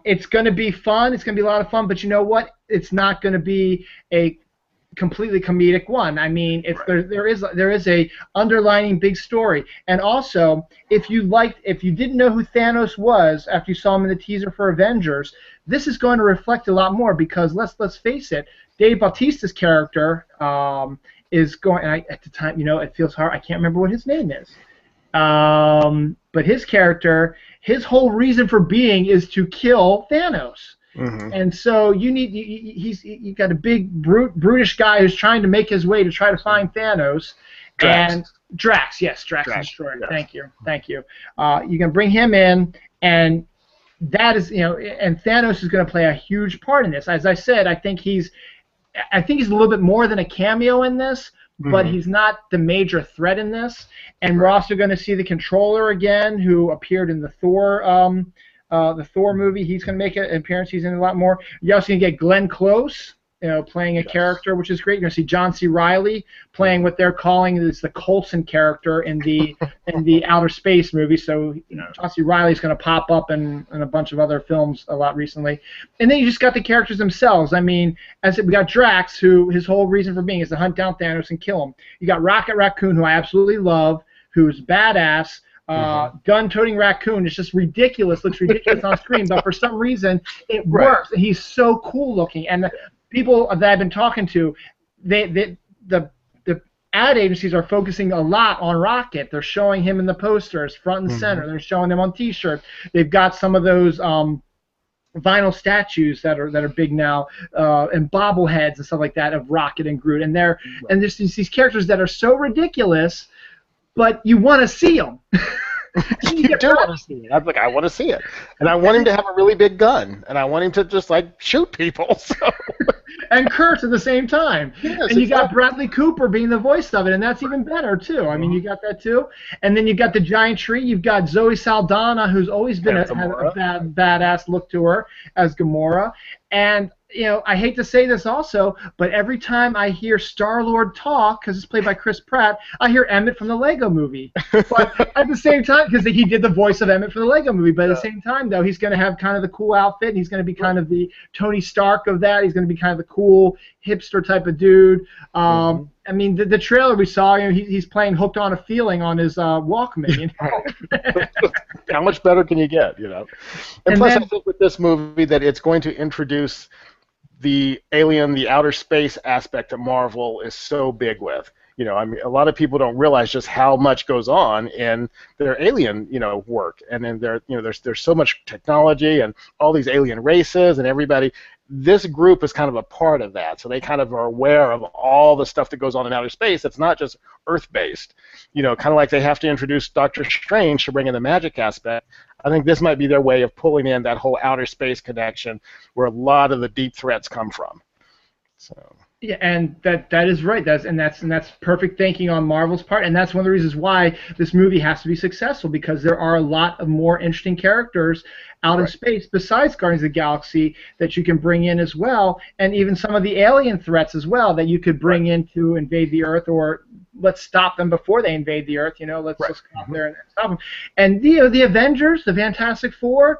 It's going to be fun. It's going to be a lot of fun. But you know what? It's not going to be a completely comedic one. I mean, there is a underlining big story. And also, if you didn't know who Thanos was after you saw him in the teaser for Avengers, this is going to reflect a lot more, because let's face it, Dave Bautista's character is going. At the time, you know, it feels hard. I can't remember what his name is. But his character, his whole reason for being is to kill Thanos. Mm-hmm. And so you got a big brutish guy who's trying to make his way to try to find Thanos. Drax. And Drax, Drax the Destroyer. Yeah. Thank you. You can bring him in, and that is, you know, and Thanos is going to play a huge part in this. As I said, I think he's a little bit more than a cameo in this. But he's not the major threat in this. And we're also going to see the Controller again, who appeared in the Thor movie. He's going to make an appearance. He's in a lot more. You're also going to get Glenn Close, playing a character, which is great. You're going to see John C. Reilly playing what they're calling is the Coulson character in the Outer Space movie. So John C. Reilly is going to pop up in a bunch of other films a lot recently. And then you just got the characters themselves. I mean, we got Drax, who his whole reason for being is to hunt down Thanos and kill him. You got Rocket Raccoon, who I absolutely love, who's badass. Gun-toting raccoon is just ridiculous. Looks ridiculous on screen, but for some reason it works. And he's so cool looking. And the people that I've been talking to, the ad agencies are focusing a lot on Rocket. They're showing him in the posters, front and center. They're showing him on T-shirts. They've got some of those vinyl statues that are big now, and bobbleheads and stuff like that of Rocket and Groot. And and there's these characters that are so ridiculous, but you want to see them. You do want to see it. I'm like, I want to see it, and I want him to have a really big gun, and I want him to just shoot people. So. And curse at the same time. Yes, and you got Bradley Cooper being the voice of it, and that's even better too. I mean, you got that too. And then you got the giant tree. You've got Zoe Saldana, who's always been had a badass look to her as Gamora. And I hate to say this also, but every time I hear Star-Lord talk, because it's played by Chris Pratt, I hear Emmett from the Lego Movie. But at the same time, because he did the voice of Emmett for the Lego Movie, but at the same time, though, he's going to have kind of the cool outfit, and he's going to be kind of the Tony Stark of that. He's going to be kind of the cool hipster type of dude. I mean, the trailer we saw, he's playing Hooked on a Feeling on his Walkman. How much better can you get, And plus, I think with this movie that it's going to introduce the outer space aspect that Marvel is so big with. I mean, a lot of people don't realize just how much goes on in their alien, work, and then there's so much technology and all these alien races and everybody. This group is kind of a part of that, so they kind of are aware of all the stuff that goes on in outer space. It's not just Earth-based, kind of like they have to introduce Doctor Strange to bring in the magic aspect. I think this might be their way of pulling in that whole outer space connection, where a lot of the deep threats come from. So. Yeah, and that is right. That's perfect thinking on Marvel's part, and that's one of the reasons why this movie has to be successful, because there are a lot of more interesting characters out in space besides Guardians of the Galaxy that you can bring in as well, and even some of the alien threats as well that you could bring in to invade the Earth, or let's stop them before they invade the Earth. Let's just come there and stop them. And the Avengers, the Fantastic Four,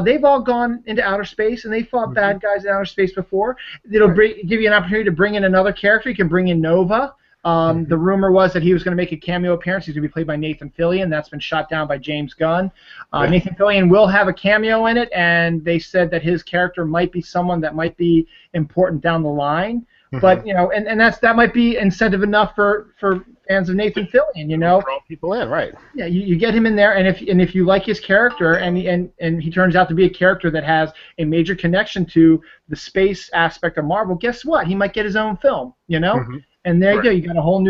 they've all gone into outer space and they fought bad guys in outer space before. It'll give you an opportunity to bring in another character. You can bring in Nova. The rumor was that he was going to make a cameo appearance. He's going to be played by Nathan Fillion. That's been shot down by James Gunn. Nathan Fillion will have a cameo in it, and they said that his character might be someone that might be important down the line. But and that might be incentive enough for fans of Nathan Fillion. Draw people in, right? Yeah, you get him in there, and if you like his character, and he turns out to be a character that has a major connection to the space aspect of Marvel, guess what? He might get his own film. And there you go. You got a whole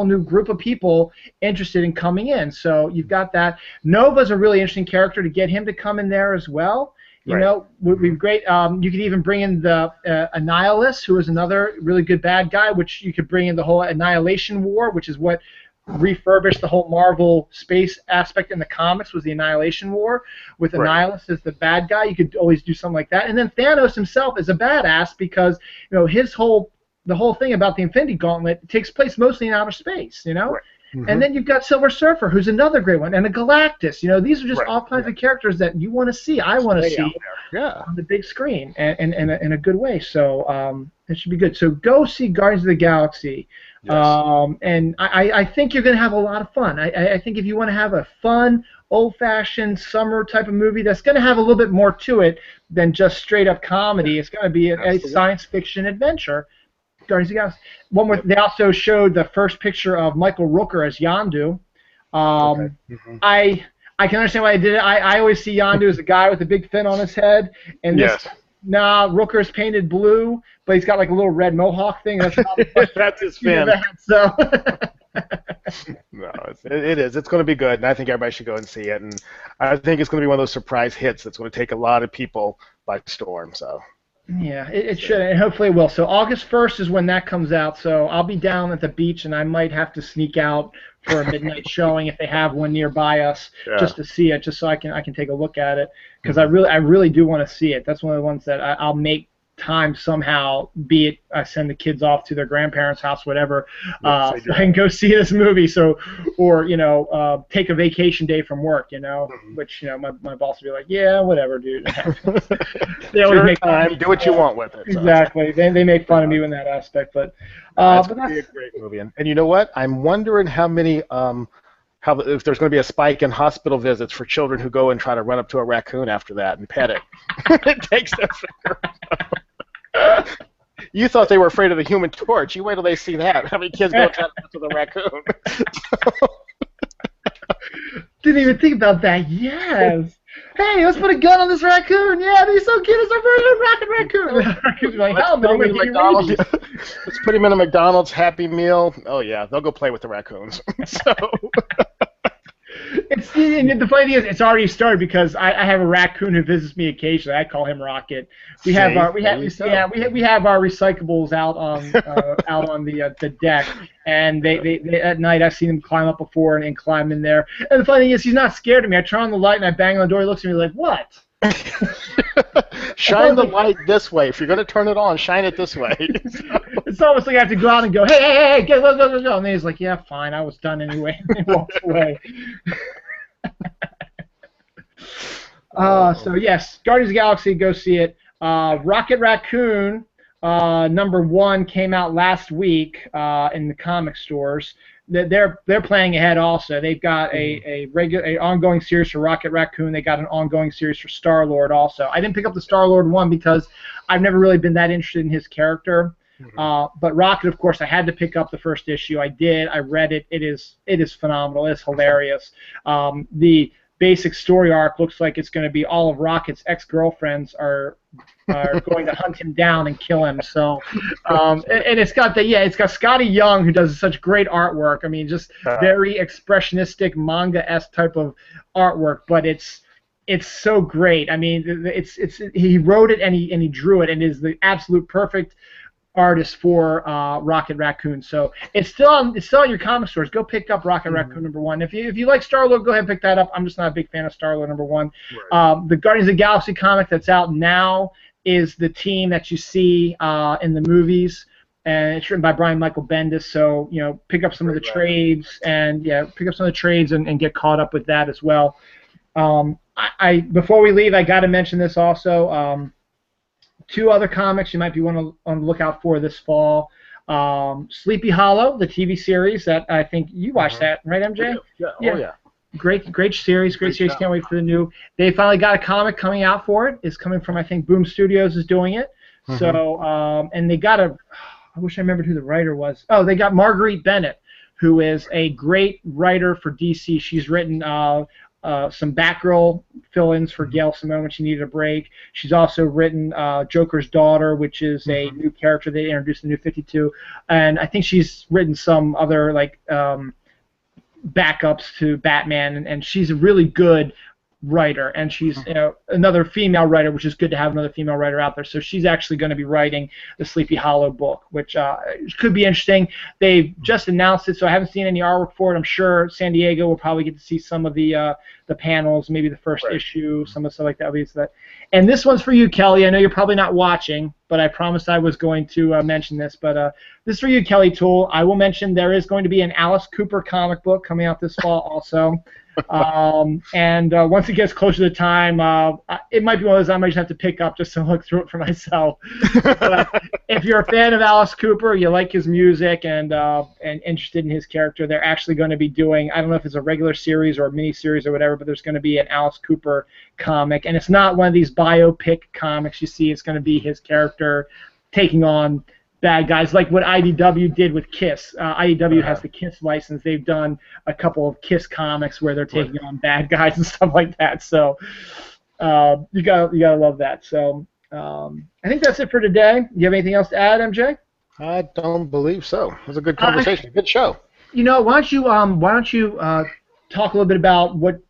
new group of people interested in coming in. So you've got that. Nova's a really interesting character to get him to come in there as well. Would be great. You could even bring in the Annihilus, who is another really good bad guy, which you could bring in the whole Annihilation War, which is what refurbished the whole Marvel space aspect in the comics, was the Annihilation War, with Annihilus as the bad guy. You could always do something like that. And then Thanos himself is a badass because the whole thing about the Infinity Gauntlet takes place mostly in outer space, And then you've got Silver Surfer, who's another great one, and a Galactus. These are just all kinds of characters that you want to see. I want to see on the big screen, and in a good way. So it should be good. So go see Guardians of the Galaxy. Yes. And I think you're going to have a lot of fun. I think if you want to have a fun, old-fashioned summer type of movie that's going to have a little bit more to it than just straight-up comedy, it's going to be a science fiction adventure. Guardians of the Galaxy. One more. They also showed the first picture of Michael Rooker as Yondu. I can understand why they did it. I always see Yondu as a guy with a big fin on his head, and Rooker is painted blue, but he's got like a little red mohawk thing. That's that's his fin. So. No, it is. It's going to be good, and I think everybody should go and see it. And I think it's going to be one of those surprise hits that's going to take a lot of people by storm. So. Yeah, it should, and hopefully it will. So August 1st is when that comes out, so I'll be down at the beach, and I might have to sneak out for a midnight showing if they have one nearby us, just to see it, just so I can take a look at it, because I really do want to see it. That's one of the ones that I'll make time somehow, be it I send the kids off to their grandparents' house, whatever, Yes, so I can go see this movie. So, or take a vacation day from work, which my boss would be like, yeah, whatever, dude. They always Your make fun of time. me. Do what you want with it. So. Exactly. They make fun of me in that aspect, but It's but going to be a that's great movie. And you know what? I'm wondering how many if there's going to be a spike in hospital visits for children who go and try to run up to a raccoon after that and pet it. It takes their finger. You thought they were afraid of the Human Torch. You wait till they see that. How many kids go and try to mess with a raccoon? didn't even think about that. Yes. Hey, let's put a gun on this raccoon. Yeah, he's so cute. It's a very Rocket Raccoon. Raccoon's like, Let's hell put no, him in we're a McDonald's. Let's put him in a McDonald's Happy Meal. Oh yeah, they'll go play with the raccoons. So. And the funny thing is, it's already started because I have a raccoon who visits me occasionally. I call him Rocket. We have our we have our recyclables out on the deck, and they at night I've seen him climb up before and climb in there. And the funny thing is, he's not scared of me. I turn on the light and I bang on the door. He looks at me like, what? Shine the light this way. If you're going to turn it on, shine it this way. It's almost like I have to go out and go, hey, go. And then he's like, yeah, fine, I was done anyway. And he walks away. So yes, Guardians of the Galaxy, go see it. Rocket Raccoon #1 came out last week in the comic stores. They're planning ahead also. They've got a ongoing series for Rocket Raccoon. They got an ongoing series for Star-Lord also. I didn't pick up the Star-Lord one because I've never really been that interested in his character. But Rocket, of course, I had to pick up the first issue. I did. I read it. It is phenomenal. It's hilarious. The basic story arc looks like it's going to be all of Rocket's ex-girlfriends are going to hunt him down and kill him. So, and it's got Scotty Young, who does such great artwork. I mean, just very expressionistic manga-esque type of artwork, but it's so great. I mean, he wrote it and he drew it, and is the absolute perfect artist for Rocket Raccoon. So it's still in your comic stores. Go pick up Rocket Raccoon #1. If you like Star-Lord, go ahead and pick that up. I'm just not a big fan of Star-Lord #1. Right. The Guardians of the Galaxy comic that's out now is the team that you see in the movies, and it's written by Brian Michael Bendis. So pick up some of the trades and get caught up with that as well. Before we leave, I got to mention this also. 2 other comics you might be on the lookout for this fall. Sleepy Hollow, the TV series that I think you watched that, right, MJ? Yeah. Yeah. Oh, yeah. Great series. Great series. Can't wait for the new. They finally got a comic coming out for it. It's coming from, I think, Boom Studios is doing it. So, and they got I wish I remembered who the writer was. Oh, they got Marguerite Bennett, who is a great writer for DC. She's written some Batgirl fill-ins for Gail Simone when she needed a break. She's also written Joker's Daughter, which is a new character they introduced in the New 52, and I think she's written some other backups to Batman, and she's a really good writer, and she's another female writer, which is good to have another female writer out there. So she's actually going to be writing the Sleepy Hollow book, which could be interesting. They've just announced it, so I haven't seen any artwork for it. I'm sure San Diego will probably get to see some of the panels, maybe the first issue, some of the stuff like that. And this one's for you, Kelly. I know you're probably not watching, but I promised I was going to mention this. But this is for you, Kelly Toole. I will mention there is going to be an Alice Cooper comic book coming out this fall also. And once it gets closer to time, it might be one of those I might just have to pick up just to look through it for myself. But if you're a fan of Alice Cooper, you like his music and interested in his character, they're actually going to be doing, I don't know if it's a regular series or a mini series or whatever, but there's going to be an Alice Cooper comic, and it's not one of these biopic comics you see. It's going to be his character taking on bad guys, like what IDW did with Kiss. IDW has the Kiss license. They've done a couple of Kiss comics where they're taking on bad guys and stuff like that. So you gotta love that. So I think that's it for today. Do you have anything else to add, MJ? I don't believe so. It was a good conversation. Good show. Why don't you talk a little bit about what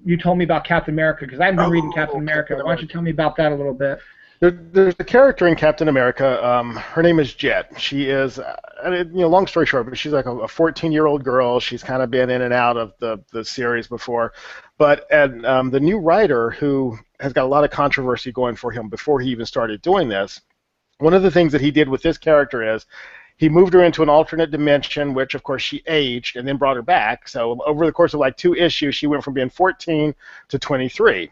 you told me about Captain America, because I've been reading Captain America. Why don't you tell me about that a little bit? There's a character in Captain America. Her name is Jet. She is, long story short, but she's like a 14-year-old girl. She's kind of been in and out of the series before. But the new writer, who has got a lot of controversy going for him before he even started doing this, One of the things that he did with this character is he moved her into an alternate dimension, which of course she aged and then brought her back. So over the course of like 2 issues, she went from being 14 to 23.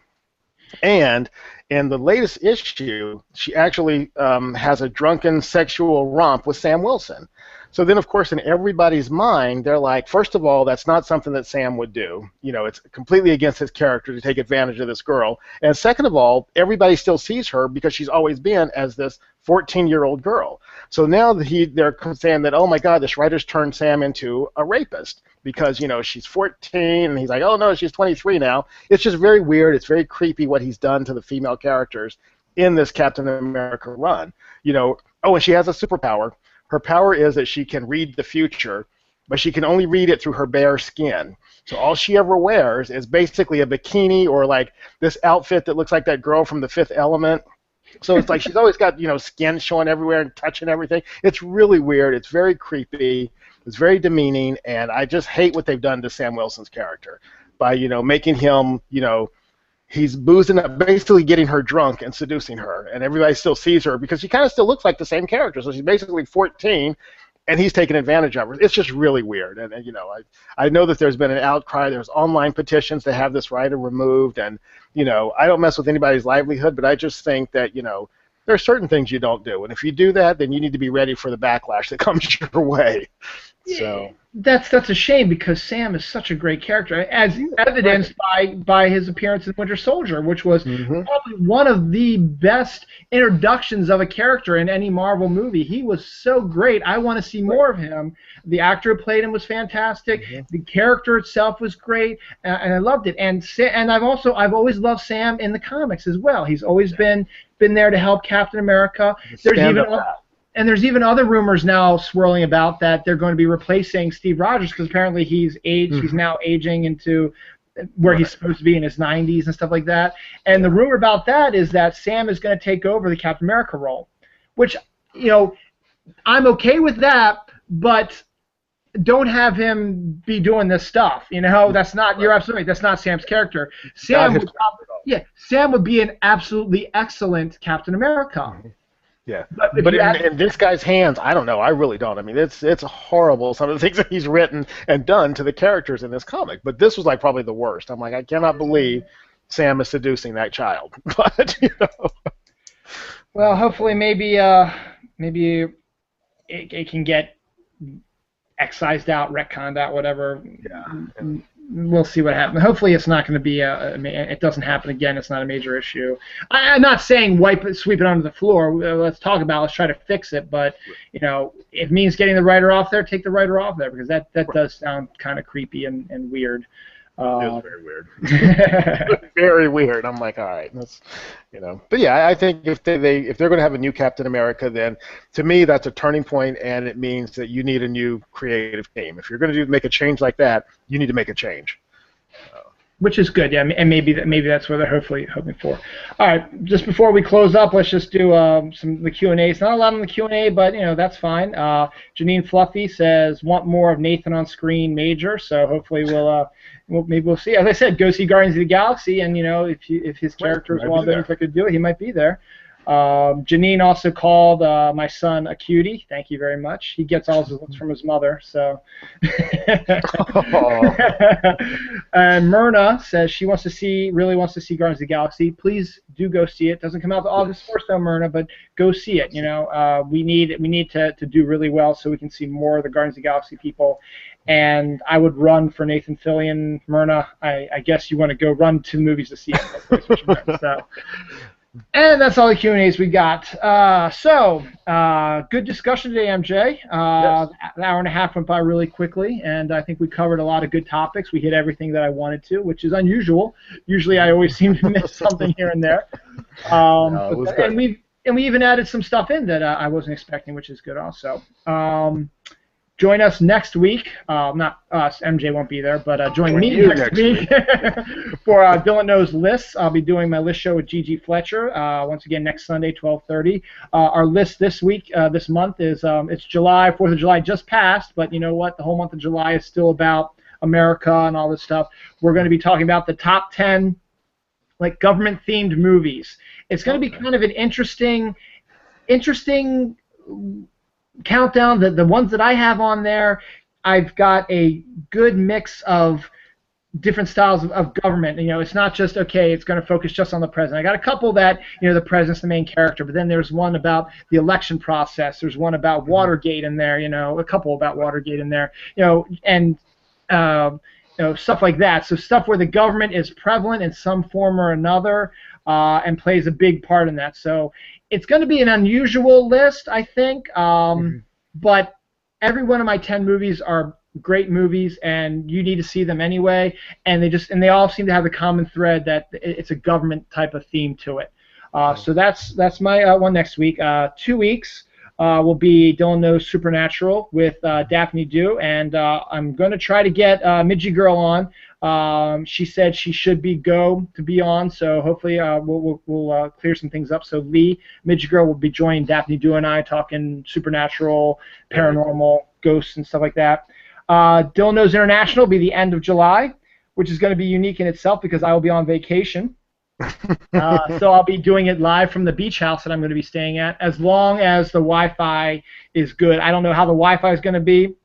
And in the latest issue, she actually has a drunken sexual romp with Sam Wilson. So then, of course, in everybody's mind, they're like, first of all, that's not something that Sam would do. You know, it's completely against his character to take advantage of this girl. And second of all, everybody still sees her because she's always been as this 14-year-old girl. So now they're saying that, oh my God, this writer's turned Sam into a rapist because, you know, she's 14, and he's like, oh no, she's 23 now. It's just very weird. It's very creepy what he's done to the female characters in this Captain America run. You know, oh, and she has a superpower. Her power is that she can read the future, but she can only read it through her bare skin. So all she ever wears is basically a bikini or like this outfit that looks like that girl from The Fifth Element. So it's like she's always got, you know, skin showing everywhere and touching everything. It's really weird. It's very creepy. It's very demeaning, and I just hate what they've done to Sam Wilson's character by, you know, making him, you know, he's boozing up, basically getting her drunk and seducing her, and everybody still sees her because she kind of still looks like the same character. So she's basically 14, and he's taking advantage of her. It's just really weird. And you know, I know that there's been an outcry. There's online petitions to have this writer removed, and you know, I don't mess with anybody's livelihood, but I just think that, you know, there are certain things you don't do, and if you do that, then you need to be ready for the backlash that comes your way. So that's a shame because Sam is such a great character, as evidenced by his appearance in Winter Soldier, which was probably one of the best introductions of a character in any Marvel movie. He was so great. I want to see more of him. The actor who played him was fantastic. The character itself was great, and I loved it. And I've always loved Sam in the comics as well. He's always been there to help Captain America. There's even other rumors now swirling about that they're going to be replacing Steve Rogers because apparently he's aged. He's now aging into where he's supposed to be in his 90s and stuff like that. And the rumor about that is that Sam is going to take over the Captain America role, which, you know, I'm okay with that, but don't have him be doing this stuff. You know, that's not. You're absolutely right. That's not Sam's character. Sam would be an absolutely excellent Captain America. Yeah, but in this guy's hands, I don't know. I really don't. I mean, it's horrible, some of the things that he's written and done to the characters in this comic. But this was like probably the worst. I'm like, I cannot believe Sam is seducing that child. But you know. Well, hopefully, maybe it can get excised out, retconned out, whatever. Yeah. We'll see what happens. Hopefully, it's not going to be it doesn't happen again. It's not a major issue. I'm not saying sweep it under the floor. Let's talk about it. Let's try to fix it. But you know, if it means getting the writer off there, take the writer off there because that does sound kind of creepy and weird. It was very weird. Very weird. I'm like, all right, that's, you know. But yeah, I think if they're going to have a new Captain America, then to me that's a turning point, and it means that you need a new creative team. If you're going to make a change like that, you need to make a change. Which is good, yeah, and maybe that's what they're hoping for. All right, just before we close up, let's just do the Q&A. It's not a lot on the Q&A, but you know that's fine. Janine Fluffy says, "Want more of Nathan on screen, Major?" So hopefully we'll see. As I said, go see Guardians of the Galaxy, and you know if his character is one of those that could do it, he might be there. Janine also called my son a cutie. Thank you very much. He gets all his looks from his mother. So. And Myrna says she really wants to see Guardians of the Galaxy. Please do go see it. Doesn't come out to August 1st though, Myrna, but go see it. You know, we need to do really well so we can see more of the Guardians of the Galaxy people. And I would run for Nathan Fillion, Myrna. I guess you want to go run to the movies to see it. That's what you meant, so. And that's all the Q&As we got. Good discussion today, MJ. Yes. An hour and a half went by really quickly, and I think we covered a lot of good topics. We hit everything that I wanted to, which is unusual. Usually I always seem to miss something here and there. And we even added some stuff in that I wasn't expecting, which is good also. Join us next week. Not us, MJ won't be there, but join me next week for Dylan Knows Lists. I'll be doing my list show with Gigi Fletcher once again next Sunday, 12:30. Our list this week, this month is it's July, 4th of July just passed, but you know what? The whole month of July is still about America and all this stuff. We're going to be talking about the top 10 like government-themed movies. It's going to be kind of an interesting. interesting countdown. The ones that I have on there, I've got a good mix of different styles of government. You know, it's not just, okay, it's going to focus just on the president. I got a couple that, you know, the president's the main character, but then there's one about the election process. There's one about Watergate in there, you know, a couple about Watergate in there, you know, and you know, stuff like that. So stuff where the government is prevalent in some form or another and plays a big part in that. So it's going to be an unusual list, I think, but every one of my 10 movies are great movies, and you need to see them anyway. And they all seem to have the common thread that it's a government type of theme to it. So that's my one next week. 2 weeks will be Dylan Knows Supernatural with Daphne Dew, and I'm going to try to get Midgie Girl on. She said she should be to be on, so hopefully we'll clear some things up. So Lee, Midgie Girl, will be joining Daphne Dew and I talking supernatural, paranormal, ghosts, and stuff like that. Dylan Knows International will be the end of July, which is going to be unique in itself because I will be on vacation. So I'll be doing it live from the beach house that I'm going to be staying at, as long as the Wi-Fi is good. I don't know how the Wi-Fi is going to be.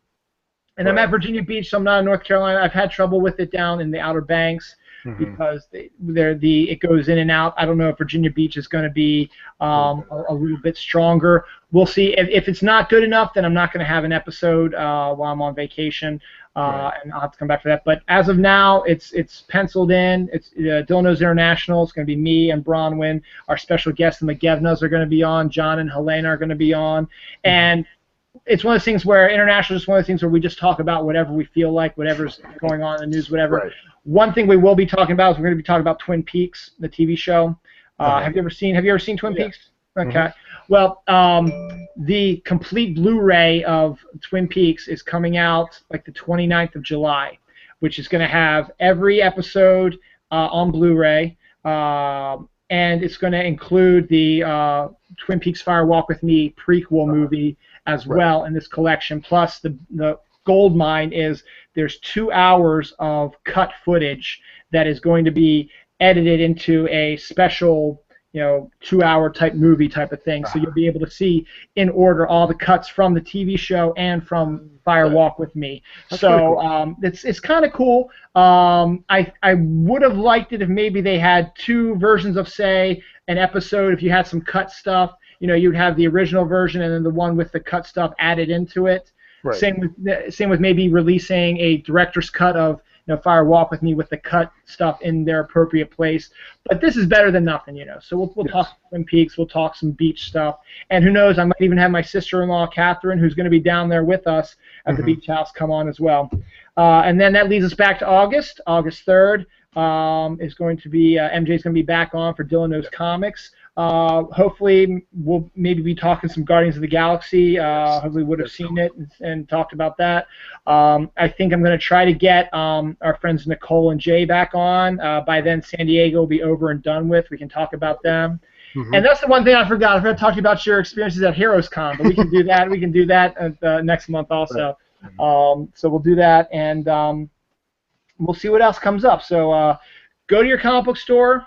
And I'm at Virginia Beach, so I'm not in North Carolina. I've had trouble with it down in the Outer Banks because it goes in and out. I don't know if Virginia Beach is going to be a little bit stronger. We'll see. If it's not good enough, then I'm not going to have an episode while I'm on vacation, and I'll have to come back for that. But as of now, it's penciled in. It's Dylan Knows International. It's going to be me and Bronwyn. Our special guests, the McGevnas, are going to be on. John and Helena are going to be on. And it's one of those things where international is just one of those things where we just talk about whatever we feel like, whatever's going on in the news, whatever. Right. One thing we will be talking about is we're going to be talking about Twin Peaks, the TV show. Have you ever seen Twin Peaks? Okay. Well, the complete Blu-ray of Twin Peaks is coming out like the 29th of July, which is going to have every episode on Blu-ray, and it's going to include the Twin Peaks Fire Walk with Me prequel movie as well in this collection. Plus, the gold mine is there's 2 hours of cut footage that is going to be edited into a special, 2-hour type movie type of thing. So you'll be able to see in order all the cuts from the TV show and from Fire Walk with Me. That's so cool. It's kind of cool. I would have liked it if maybe they had 2 versions of, say, an episode. If you had some cut stuff, you'd have the original version and then the one with the cut stuff added into it. Right. Same with maybe releasing a director's cut of Fire Walk with Me with the cut stuff in their appropriate place. But this is better than nothing, So we'll talk Twin Peaks, we'll talk some beach stuff, and who knows, I might even have my sister-in-law Catherine, who's going to be down there with us at the beach house, come on as well. And then that leads us back to August 3rd. Is going to be MJ's going to be back on for Dylan Knows Comics. Hopefully we'll maybe be talking some Guardians of the Galaxy. Hopefully would have seen it and talked about that. I think I'm going to try to get our friends Nicole and Jay back on. By then San Diego will be over and done with. We can talk about them. And that's the one thing I forgot. I forgot to talk to you about your experiences at Heroes Con, but we can do that. We can do that next month also. So we'll do that, and we'll see what else comes up. So go to your comic book store,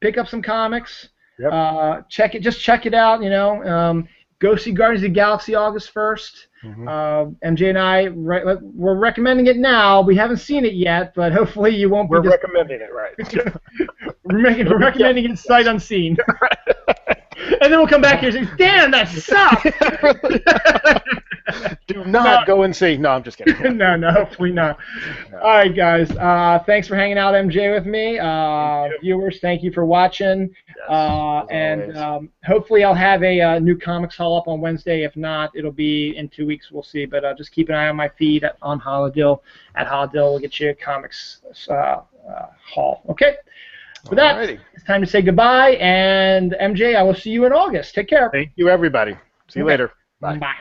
pick up some comics. Yep. Check it out. Go see Guardians of the Galaxy August 1st. MJ and I, we're recommending it now. We haven't seen it yet, but hopefully you won't. We're recommending it, right? we're recommending it sight unseen. And then we'll come back here and say, "Damn, that sucked." Do not go and see. No, I'm just kidding. No, hopefully not. No. All right, guys. Thanks for hanging out, MJ, with me. Viewers, thank you for watching. Yes, and hopefully I'll have a new comics haul up on Wednesday. If not, it'll be in 2 weeks. We'll see. But just keep an eye on my feed on Holodill. At Holodill, we'll get you a comics haul. Okay? With that, it's time to say goodbye. And MJ, I will see you in August. Take care. Thank you, everybody. See you later. Bye. Bye.